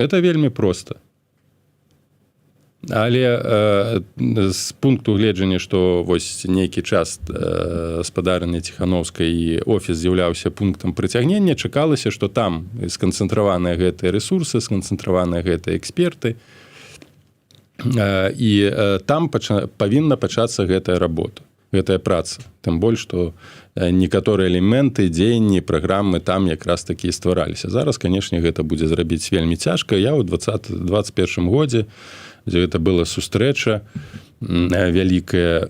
Это вельмі проста. Але з пункту гледжання, што вось нейкі час спадарня Ціхановскай і офіс з'яўляўся пунктам прыцягнення, чакалася, што там сканцэнтраваныя гэтыя рэсурсы, сканцэнтраваныя гэтыя эксперты, і там павінна пачацца гэтая работа, гэтая праца. Тым больш, што некаторыя элементы, дзеянні, праграмы там якраз такі ствараліся. Зараз, канешне, гэта будзе зрабіць вельмі цяжка. Я ў 2021 годзе, дзе гэта была сустрэча вялікая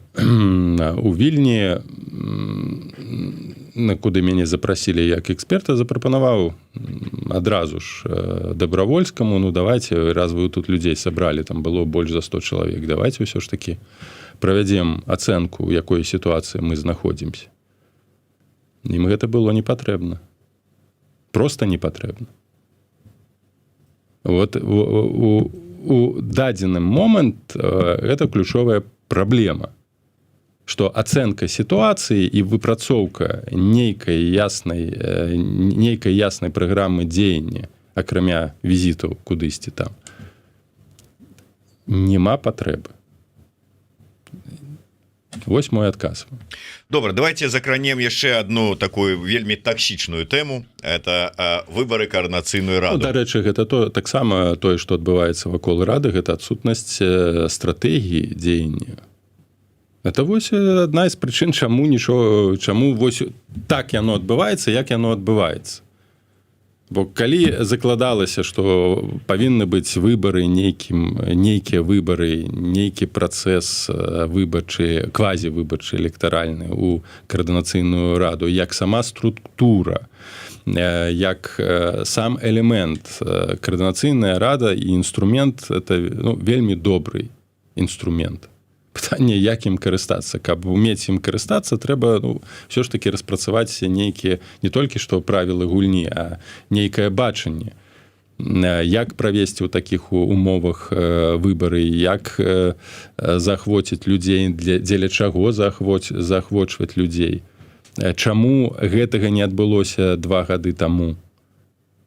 у Вільні, куды мяне запрасілі як эксперта, запрапанаваў адразу ж Дабравольскаму, ну давайте, раз вы тут людзей сабралі, там было больш за 100 чалавек, давайте ўсё ж такі правядзем ацэнку, у якой сітуацыі мы знаходзімся. Ім гэта было не патрэбна. Проста не патрэбна. Вот у дадзеным момант гэта ключовая праблема, што ацэнка сітуацыі і выпрацоўка нейкай яснай праграмы дзеяння, акрамя візітаў кудысьці там, няма патрэбы. Вось мой адказ. Добра, давайте закранем яшчэ одну такую вельмі таксічную тэму. Это выборы координацыйную раду. Ну, дарэчы, гэта таксама тое, што адбываецца вакол рады, гэта адсутнасць стратэгіі дзеяння. Это вось адна з прычын, чаму вось так яно адбываецца, як яно адбываецца. Бо калі закладалася, што павінны быць выбары нейкія выбары, нейкі працэс выбарчы, квазівыбарчы электаральны ў каардынацыйную раду, як сама структура, як сам элемент, каардынацыйная рада і інструмент это вельмі добрый інструмент. Пытанне, як ім карыстацца. Каб умець ім карыстацца, трэба ўсё ж такі распрацаваць нейкія не толькі што правілы гульні, а нейкае бачанне. Як правесці ў такіх умовах выбары, як заахвоціць людзей, дзеля чаго заахвочваць людзей. Чаму гэтага не адбылося 2 гады таму,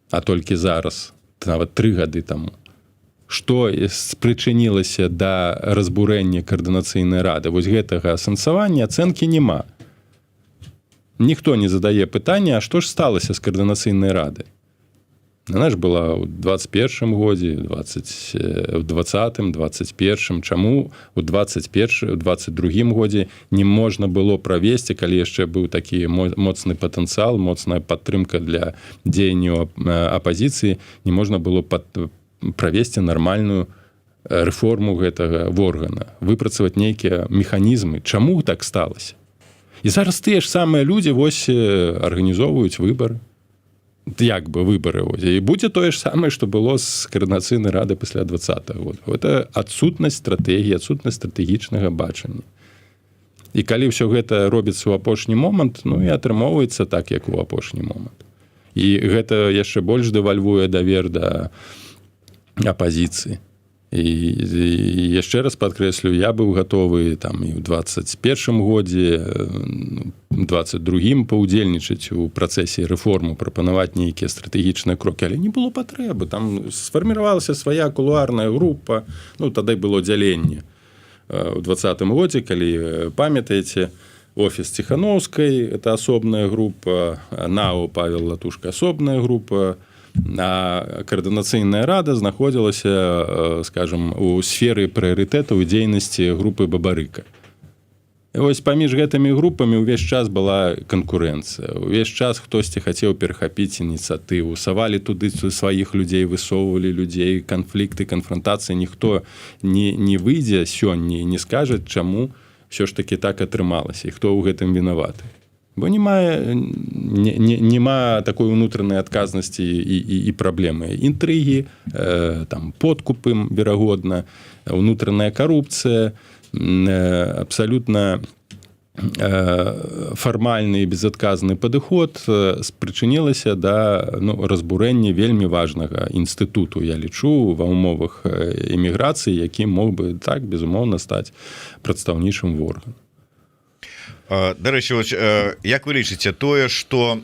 а толькі зараз, нават 3 гады таму. Што спрычынілася да разбурэння каардынацыйнай рады. Вось гэтага асэнсавання, ацэнкі няма. Ніхто не задае пытання, а што ж сталася з каардынацыйнай рады? Яна ж была ў 21 годзе, ў 20-м, 21-м. Чаму ў 21-м, 22-м годзе не можна было правесці, калі яшчэ быў такі моцны патэнцыял, моцная падтрымка для дзеянняў апазіцыі, не можна было правесці нармальную рэформу гэтага органа, выпрацаваць нейкія механізмы. Чаму так сталася? І зараз тыя ж самыя людзі вось арганізоўваюць выбары. Як бы выбары. І будзе тое ж самае, што было з каардынацыйнай рады пасля 20-го года. Гэта адсутнасць стратэгіі, адсутнасць стратэгічнага бачання. І калі ўсё гэта робіцца ў апошні момант, і атрымоўваецца так, як у апошні момант. І гэта яшчэ больш дэвальвуе давер да апазіцыі. І яшчэ раз падкрэслю, я быў гатовы там і ў 21-м годзе, 22-м паўдзельнічаць у працэсе рэформу, прапанаваць нейкія стратэгічныя крокі, але не было патрэбы. Там сфарміравалася свая кулуарная група, тады было дзяленне. У 20-м годзе, калі памятаеце, офіс Ціханаўскай, это асобная група, НАО Павел Латушка асобная група, а каардынацыйная рада знаходзілася, скажем, у сферы прыярытэтаў і дзейнасці групы Бабарыка. І вось паміж гэтымі групамі ўвесь час была канкурэнцыя. Увесь час хтосьці хацеў перахапіць ініцыятыву, савалі туды сваіх людзей, высоўвалі людзей, канфлікты, канфрантацыі. Ніхто не выйдзе сёння і не скажа, чаму ўсё ж такі так атрымалася і хто ў гэтым вінаваты. Бо няма такой унутранай адказнасці і праблемы. Інтрыгі, подкупы, верагодна, унутраная карупцыя, абсалютна фармальны і безадказны падыход спрычынілася да разбурэння вельмі важнага інстытуту, я лічу, ва ўмовах эміграцыі, які мог бы так, безумоўна, стаць прадстаўнічым органам. Дарэчы, як вы лічыце тое, што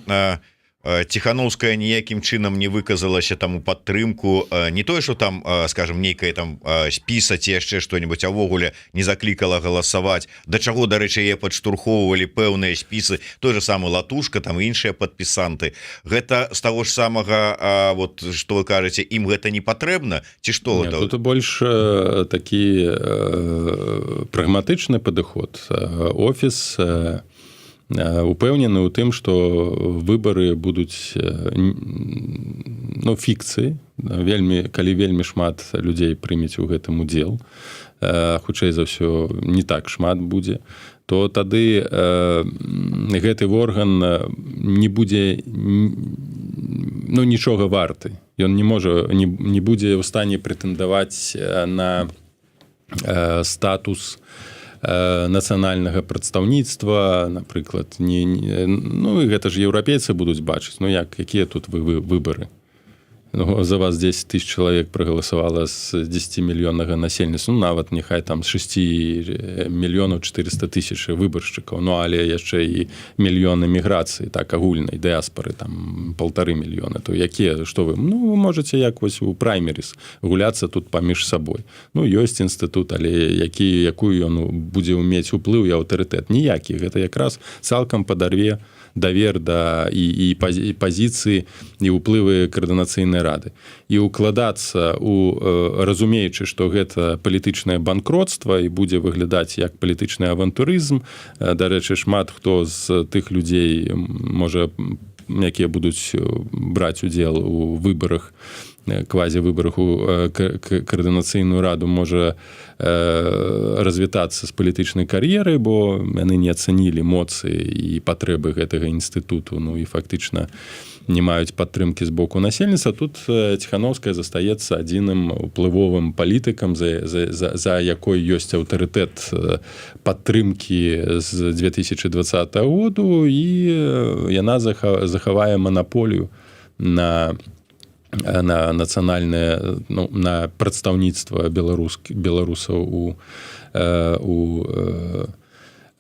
Ціханаўская ніякім чынам не выказалася там у падтрымку, не тое, што там, скажем, нейкае там спіса ці яшчэ што-нибудь, а ввогуле не заклікала галасаваць, да чаго, дарэчы, яе падштурхоўвалі пэўныя спісы, той же самы Латушка, там іншыя падпісанты. Гэта з таго ж самага, вот што вы кажаце, ім гэта не патрэбна, ці што? Тут больш такі прагматычны падыход. Офіс упэўнены ў тым, што выбары будуць фікцыі, калі вельмі шмат людзей прымець у гэтым удзел, хутчэй за ўсё не так шмат будзе, то тады гэты орган не будзе нічога варты. Ён не будзе ў стане прэтэндаваць на статус нацыянальнага прадстаўніцтва, напрыклад, гэта ж еўрапейцы будуць бачыць, якія тут выбары. За вас 10 тысяч чалавек прагаласавала з 10 мільённага насельніцтва, нават няхай там 6 мільёнаў 400 тысяч выбаршчыкаў, але яшчэ і мільёны міграцыі, так, агульнай дыаспары, там 1,5 мільёна, то якія, што вы? Вы можаце як вось у праймеріс гуляцца тут паміж сабой. Ёсць інстытут, але якую ён будзе мець уплыў і аўтарытэт? Ніякі. Гэта якраз цалкам падарве давер да і пазіцыі і ўплывы каардынацыйнай рады. І укладацца разумеючы, што гэта палітычнае банкротства і будзе выглядаць як палітычны авантурызм. Дарэчы, шмат хто з тых людзей можа якія будуць браць удзел у выбарах, квазівыбарах у каардынацыйную раду, можа развітацца з палітычнай кар'ерай, бо яны не ацанілі моцы і патрэбы гэтага інстытуту, ну і фактычна не маюць падтрымкі з боку насельніцтва. Тут Ціхановская застаецца адзіным уплывовым палітыкам, за якой ёсць аўтарытэт падтрымкі з 2020 году, і яна захавае манаполію на нацыянальнае, ну, на прадстаўніцтва беларусаў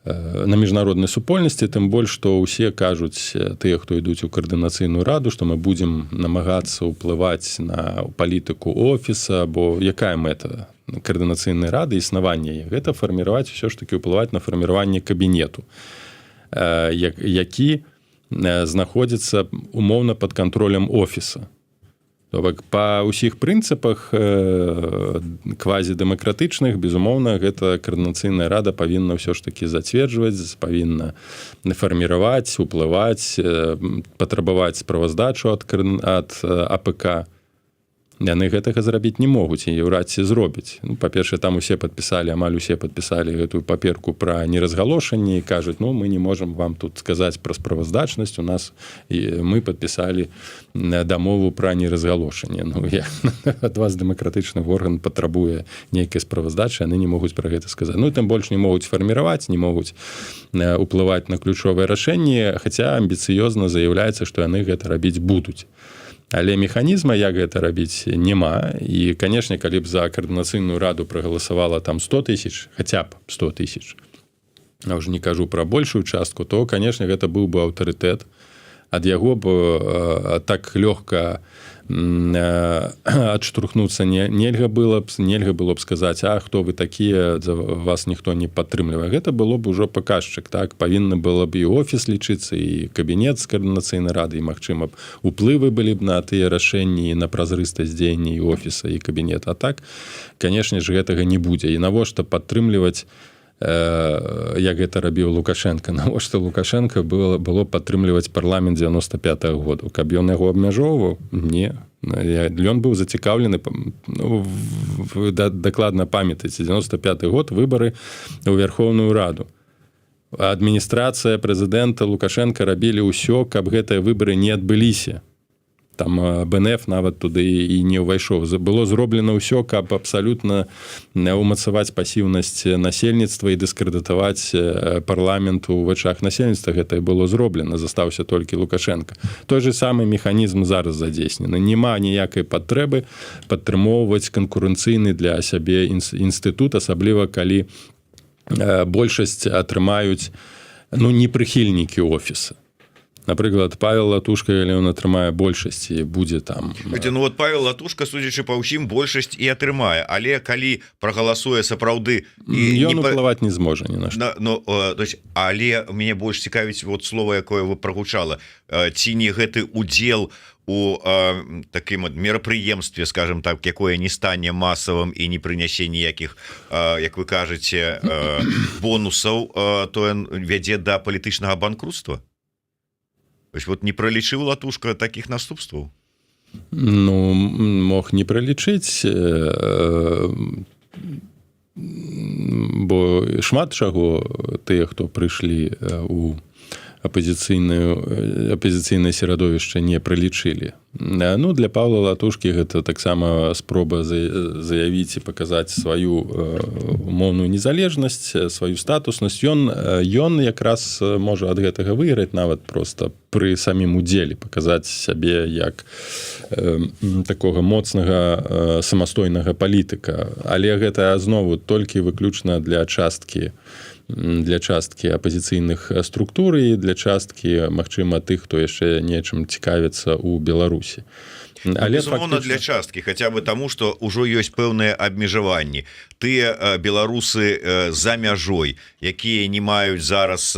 на міжнароднай супольнасці, тым больш, што ўсе кажуць, тыя, хто ідуць у каардынацыйную раду, што мы будзем намагацца ўплываць на палітыку офіса, бо якая мэта каардынацыйнай рады, існавання? Гэта фарміраваць, ўсё ж такі ўплываць на фарміраванне кабінету, які знаходзіцца умоўна пад кантролем офіса. Па ўсіх прынцыпах квазідэмакратычных, безумоўна, гэта каардынацыйная рада павінна ўсё ж такі зацверджваць, павінна фарміраваць, уплываць, патрабаваць справаздачу ад АПК. Яны гэтага зрабіць не могуць, і ўрад ці зробяць. Ну, па-першае, там усе падпісалі, амаль усе падпісалі гэтую паперку пра неразгалошанне і кажуць, ну, мы не можам вам тут сказаць пра справаздачнасць, у нас мы падпісалі дамову пра неразгалошанне. Ну, ад вас дэмакратычны орган патрабуе нейкай справаздачы, яны не могуць пра гэта сказаць. Ну, і тым больш не могуць фарміраваць, не могуць уплываць на ключовыя рашэнні, хаця амбіцыёзна заяўляецца, што яны гэта рабіць будуць. Але механізма, як гэта рабіць, няма. І, канешне, калі б за каардынацыйную раду прагаласавала там 100 000, хаця б 100 000, я ўжо не кажу пра большую частку, то, канешне, гэта быў бы аўтарытэт. Ад яго б так лёгка адштурхнуцца нельга было б сказаць, а хто вы такія, вас ніхто не падтрымлівае. Гэта было б ужо паказчык, так? Павінна было б і офіс лічыцца, і кабінет з каардынацыйнай рады, і, магчыма б, уплывы былі б на тыя рашэнні, на празрыстасць дзеяння і офіса, і кабінета. А так, канешне ж, гэтага не будзе. І навошта падтрымліваць, як гэта рабіў Лукашенко? Навошта Лукашенко было падтрымліваць парламент 95-го году? Каб ён яго абмяжоўваў? Не. Ён быў зацікаўлены, вы дакладна памятаеце, 95-й год, выбары ў Верховную Раду. Адміністрацыя прэзідэнта Лукашенка рабілі ўсё, каб гэтыя выбары не адбыліся. Там БНФ нават туды і не ўвайшоў. Было зроблена ўсё, каб абсалютна умацаваць пасіўнасць насельніцтва і дыскрэдытаваць парламент у вачах насельніцтва. Гэта і было зроблена, застаўся толькі Лукашенко. Той же самы механізм зараз задзейснены. Няма ніякай патрэбы падтрымоўваць канкурэнцыйны для сябе інстытут, асабліва калі большасць атрымаюць, ну, непрыхільнікі офіса. Напрыклад, Павел Латушка, калі ён атрымае большасць і будзе там... Ну, вот Павел Латушка, судзячы па ўсім, большасць і атрымае. Але калі прагаласуе сапраўды... Ён уплываць не зможа ні на што. Але мяне больш цікавіць вот слова, якое вы прагучала. Ці не гэты удзел у такім мерапрыемстве, скажем так, якое не стане масавым і не прынясе ніякіх, як вы кажаце, бонусаў, то ён вядзе да палітычнага банкрутства? Вот не пролічыў Латушка такіх наступстваў? Ну, мог не пролічыць, бо шмат чаго тыя, хто прыйшлі у апазіцыйнае серадовішча, не пралічылі. Ну, для Павла Латушкі гэта таксама спроба заявіць і паказаць сваю умоўную незалежнасць, сваю статуснасць. Ён якраз можа ад гэтага выйграць нават проста пры самім удзеле, паказаць сябе як такога моцнага самастойнага палітыка. Але гэта знову толькі выключна для часткі апазіцыйных структур і для часткі, магчыма, тых, хто яшчэ нечым цікавіцца ў Беларусі. Але безумоўна, для часткі, хаця бы таму, што ўжо ёсць пэўныя абмежаванні. Тыя беларусы за мяжой, якія не маюць зараз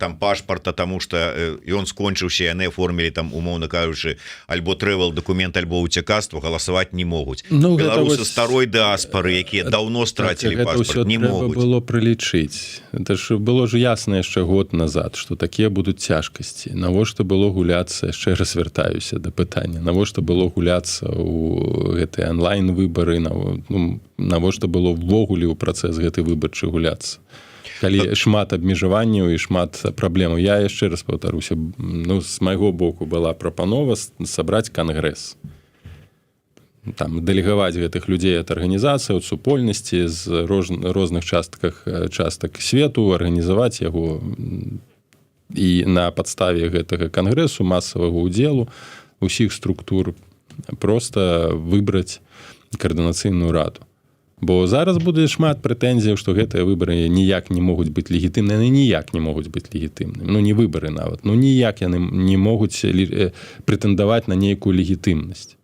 там пашпарта, таму што ён скончыў скончыўся, яны аформілі там, умоўна кажучы, альбо трэвел дакумент, альбо уцякаства, галасаваць не могуць. Беларусы старой дыаспары, якія даўно страцілі паспорт, не могуць. Гэта было прылічыць. Это ж было ж ясна яшчэ год назад, што такія будуць цяжкасці. Навошта было гуляцца, яшчэ раз вяртаюся да пытання, навошта было гуляцца ў гэтыя онлайн-выбары, навошта было ўвогуле ў працэс гэты выбарчы гуляцца. Калі шмат абмежаванняў і шмат праблемаў. Я яшчэ раз паўтаруся, з майго боку была прапанова сабраць кангрэс. Там дэлегаваць гэтых людзей ад арганізацыі, ад супольнасці з розных частак свету, арганізаваць яго і на падставе гэтага кангрэсу масавага ўдзелу усіх структур проста выбраць каардынацыйную раду. Бо зараз будзе шмат прэтэнзіяў, што гэтыя выбары ніяк не могуць быць легітымнымі, яны ніяк не могуць быць легітымнымі. Не выбары нават. Ніяк яны не могуць прэтэндаваць на нейкую легітымнасць.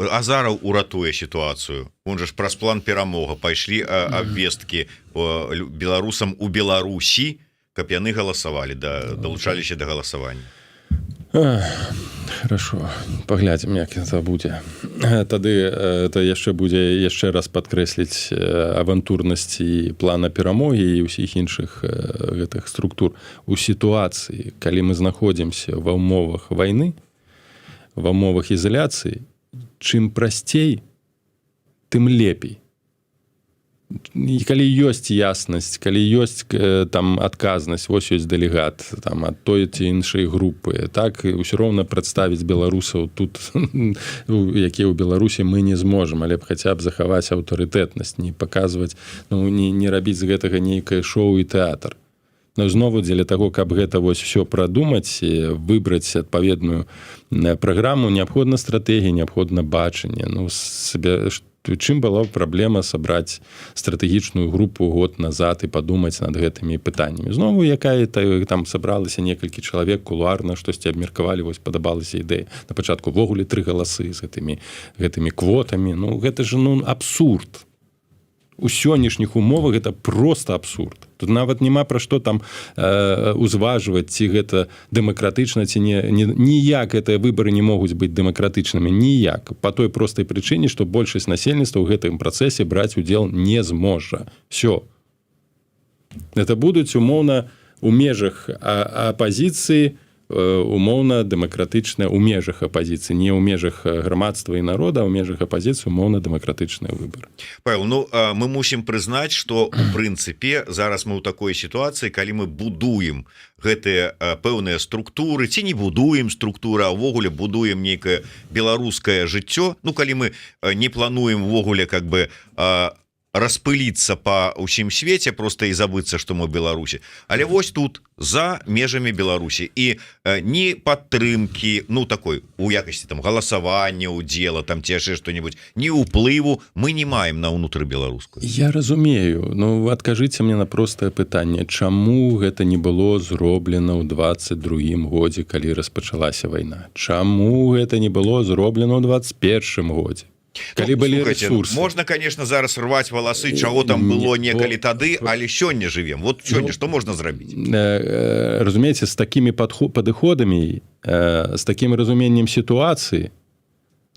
Азараў уратуе сітуацыю. Он жа ж праз план перамога пайшлі абвесткі беларусам у Беларусі, каб яны галасавалі, далучаліся да галасавання. Хорошо, паглядзім, як это будзе. Тады это яшчэ будзе яшчэ раз падкрэсліць авантурнасць і плана перамогі і ўсіх іншых гэтых структур. У сітуацыі, калі мы знаходзімся ва ўмовах вайны, ва ўмовах ізаляцыі, чым прасцей, тым лепей. І калі ёсць яснасць, калі ёсць там адказнасць, вось ёсць дэлегат там ад той ці іншай групы, так ўсё роўна прадставіць беларусаў тут, якія ў Беларусі мы не зможам, але б хаця б захаваць аўтарытэтнасць, не паказваць, не рабіць з гэтага нейкае шоу і тэатр. Знову дзеля таго, каб гэта вось все прадумаць, выбраць адпаведную праграму, неабходна стратэгія, неабходна бачанне. Чым была праблема сабраць стратэгічную групу год назад і падумаць над гэтымі пытаннямі. Знову якая там сабралася некалькі чалавек кулуарна, штосьці абмеркавалі, вось падабалася ідэя. На пачатку ввогуле 3 галасы з гэтымі квотамі. Гэта ж абсурд. У сённяшніх умовах гэта проста абсурд. Тут нават няма пра што там узважваць, ці гэта дэмакратычна, ці ніяк гэтыя выбары не могуць быць дэмакратычнымі, ніяк. Па той простай прычыне, што большасць насельніцтва ў гэтым працэсе браць удзел не зможа. Всё. Это будуць умоўна у межах апазіцыі, умоўна дэмакратычныя ў межах апазіцыі, не ў межах грамадства і народа, а ў межах апазіцыі умоўна дэмакратычныя выбары. Павел, мы мусім прызнаць, што у прынцыпе зараз мы ў такой сітуацыі, калі мы будуем гэтыя пэўныя структуры, ці не будуем структуры, а ўвогуле будуем нейкае беларускае жыццё, калі мы не плануем ўвогуле как бы распыліцца па ўсім свеце просто і забыцца, што мы Беларусі. Але вось тут за межамі Беларусі і ні падтрымкі, такой у якасці там галасавання, удзела, там ці яшчэ што-небудзь, ні ўплыву мы не маем на ўнутры беларускую. Я разумею, адкажыце мне на простае пытанне, чаму гэта не было зроблена ў 22-м годзе, калі распачалася вайна? Чаму гэта не было зроблена ў 21-м годзе? Калі былі ресурсы. Можна, конечно, зараз рваць валасы, чаго там было некалі тады, але сёння жывем. Вот сёння што можна зрабіць? Разумееце, з такімі падыходамі, з такім разуменнем сітуацыі,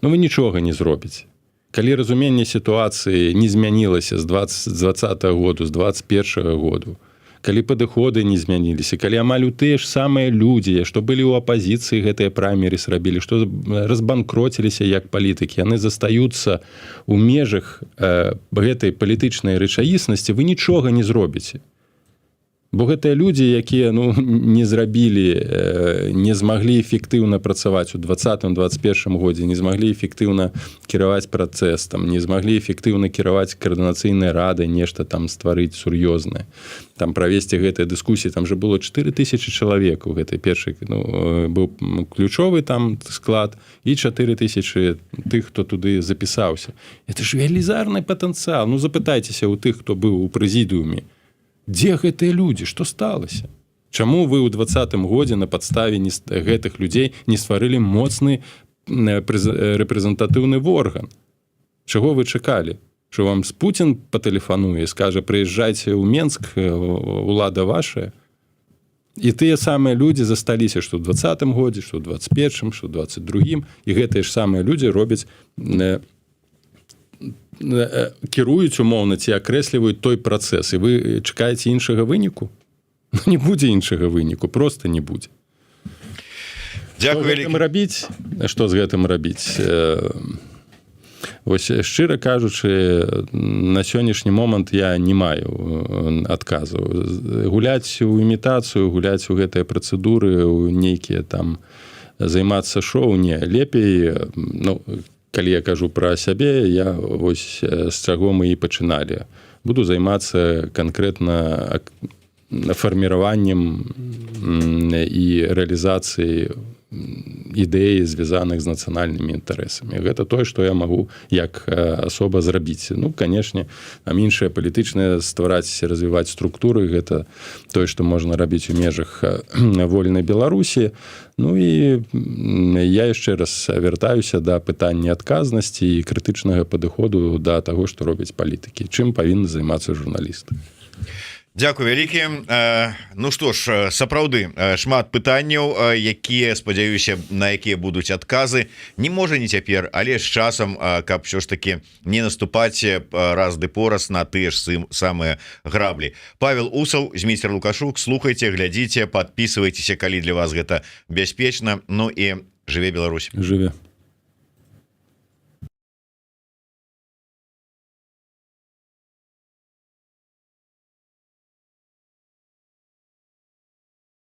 вы нічога не зробіце. Калі разуменне сітуацыі не змянілася з 2020 году, з 21 году, калі падыходы не змяніліся, калі амаль у тыя ж самыя людзі, што былі ў апазіцыі гэтыя праймеріс рабілі, што разбанкроціліся як палітыкі, яны застаюцца ў межах гэтай палітычнай рэчаіснасці, вы нічога не зробіце. Бо гэтыя людзі, якія не зрабілі, не змаглі эфектыўна працаваць у 2020-2021 годзе, не змаглі эфектыўна кіраваць працэсам, не змаглі эфектыўна кіраваць каардынацыйнай радай, нешта там стварыць сур'ёзнае. Там правесці гэтыя дыскусіі, там же было 4000 чалавек у гэтай першай, быў ключовы там склад і 4000 тых, хто туды запісаўся. Это ж велізарны патэнцыял. Запытайцеся ў тых, хто быў у прэзідыуме. Дзе гэтыя людзі? Што сталася? Чаму вы ў 2020 годзе на падставе гэтых людзей не стварылі моцны рэпрэзентатыўны орган? Чаго вы чакалі? Што вам Пуцін патэлефануе і скажа, прыязджайце ў Менск, улада вашая? і тыя самыя людзі засталіся што ў 20-м годзе, што ў 21-м, што ў 22-м, і гэтыя ж самыя людзі робяць кіруюць умоўна ці акрэсліваюць той працэс, і вы чакаеце іншага выніку? Не будзе іншага выніку, просто не будзе. Рабіць, што з гэтым рабіць? Вось шчыра кажучы, на сённяшні момант я не маю адказу. Гуляць у імітацыю, гуляць у гэтыя працэдуры, у нейкія там займацца шоу, не, лепей, ну, калі я кажу пра сябе, я вось з чаго мы і пачыналі. Буду займацца канкрэтна фарміраваннем і рэалізацыяй ідэі, звязаных з нацыянальнымі інтарэсамі. Гэта тое, што я магу як асоба зрабіць. Ну, канешне, там іншыя палітычныя ствараць, развіваць структуры, гэта тое, што можна рабіць у межах вольнай Беларусі. Ну і я яшчэ раз вяртаюся да пытання адказнасці і крытычнага падыходу да таго, што робяць палітыкі. Чым павінны займацца журналісты. Дзякую вялікі. Ну што ж, сапраўды шмат пытанняў, якія, спадзяюся, на якія будуць адказы. Не можа не цяпер, але з часам, каб ўсё ж таки не наступаць раз ды пораз на тыя ж самыя граблі. Павел Усаў, Змейстер Лукашук, слухайце, глядзіце, подписывайтеся, калі для вас гэта бяспечна. Ну і жыве Беларусь. Жыве.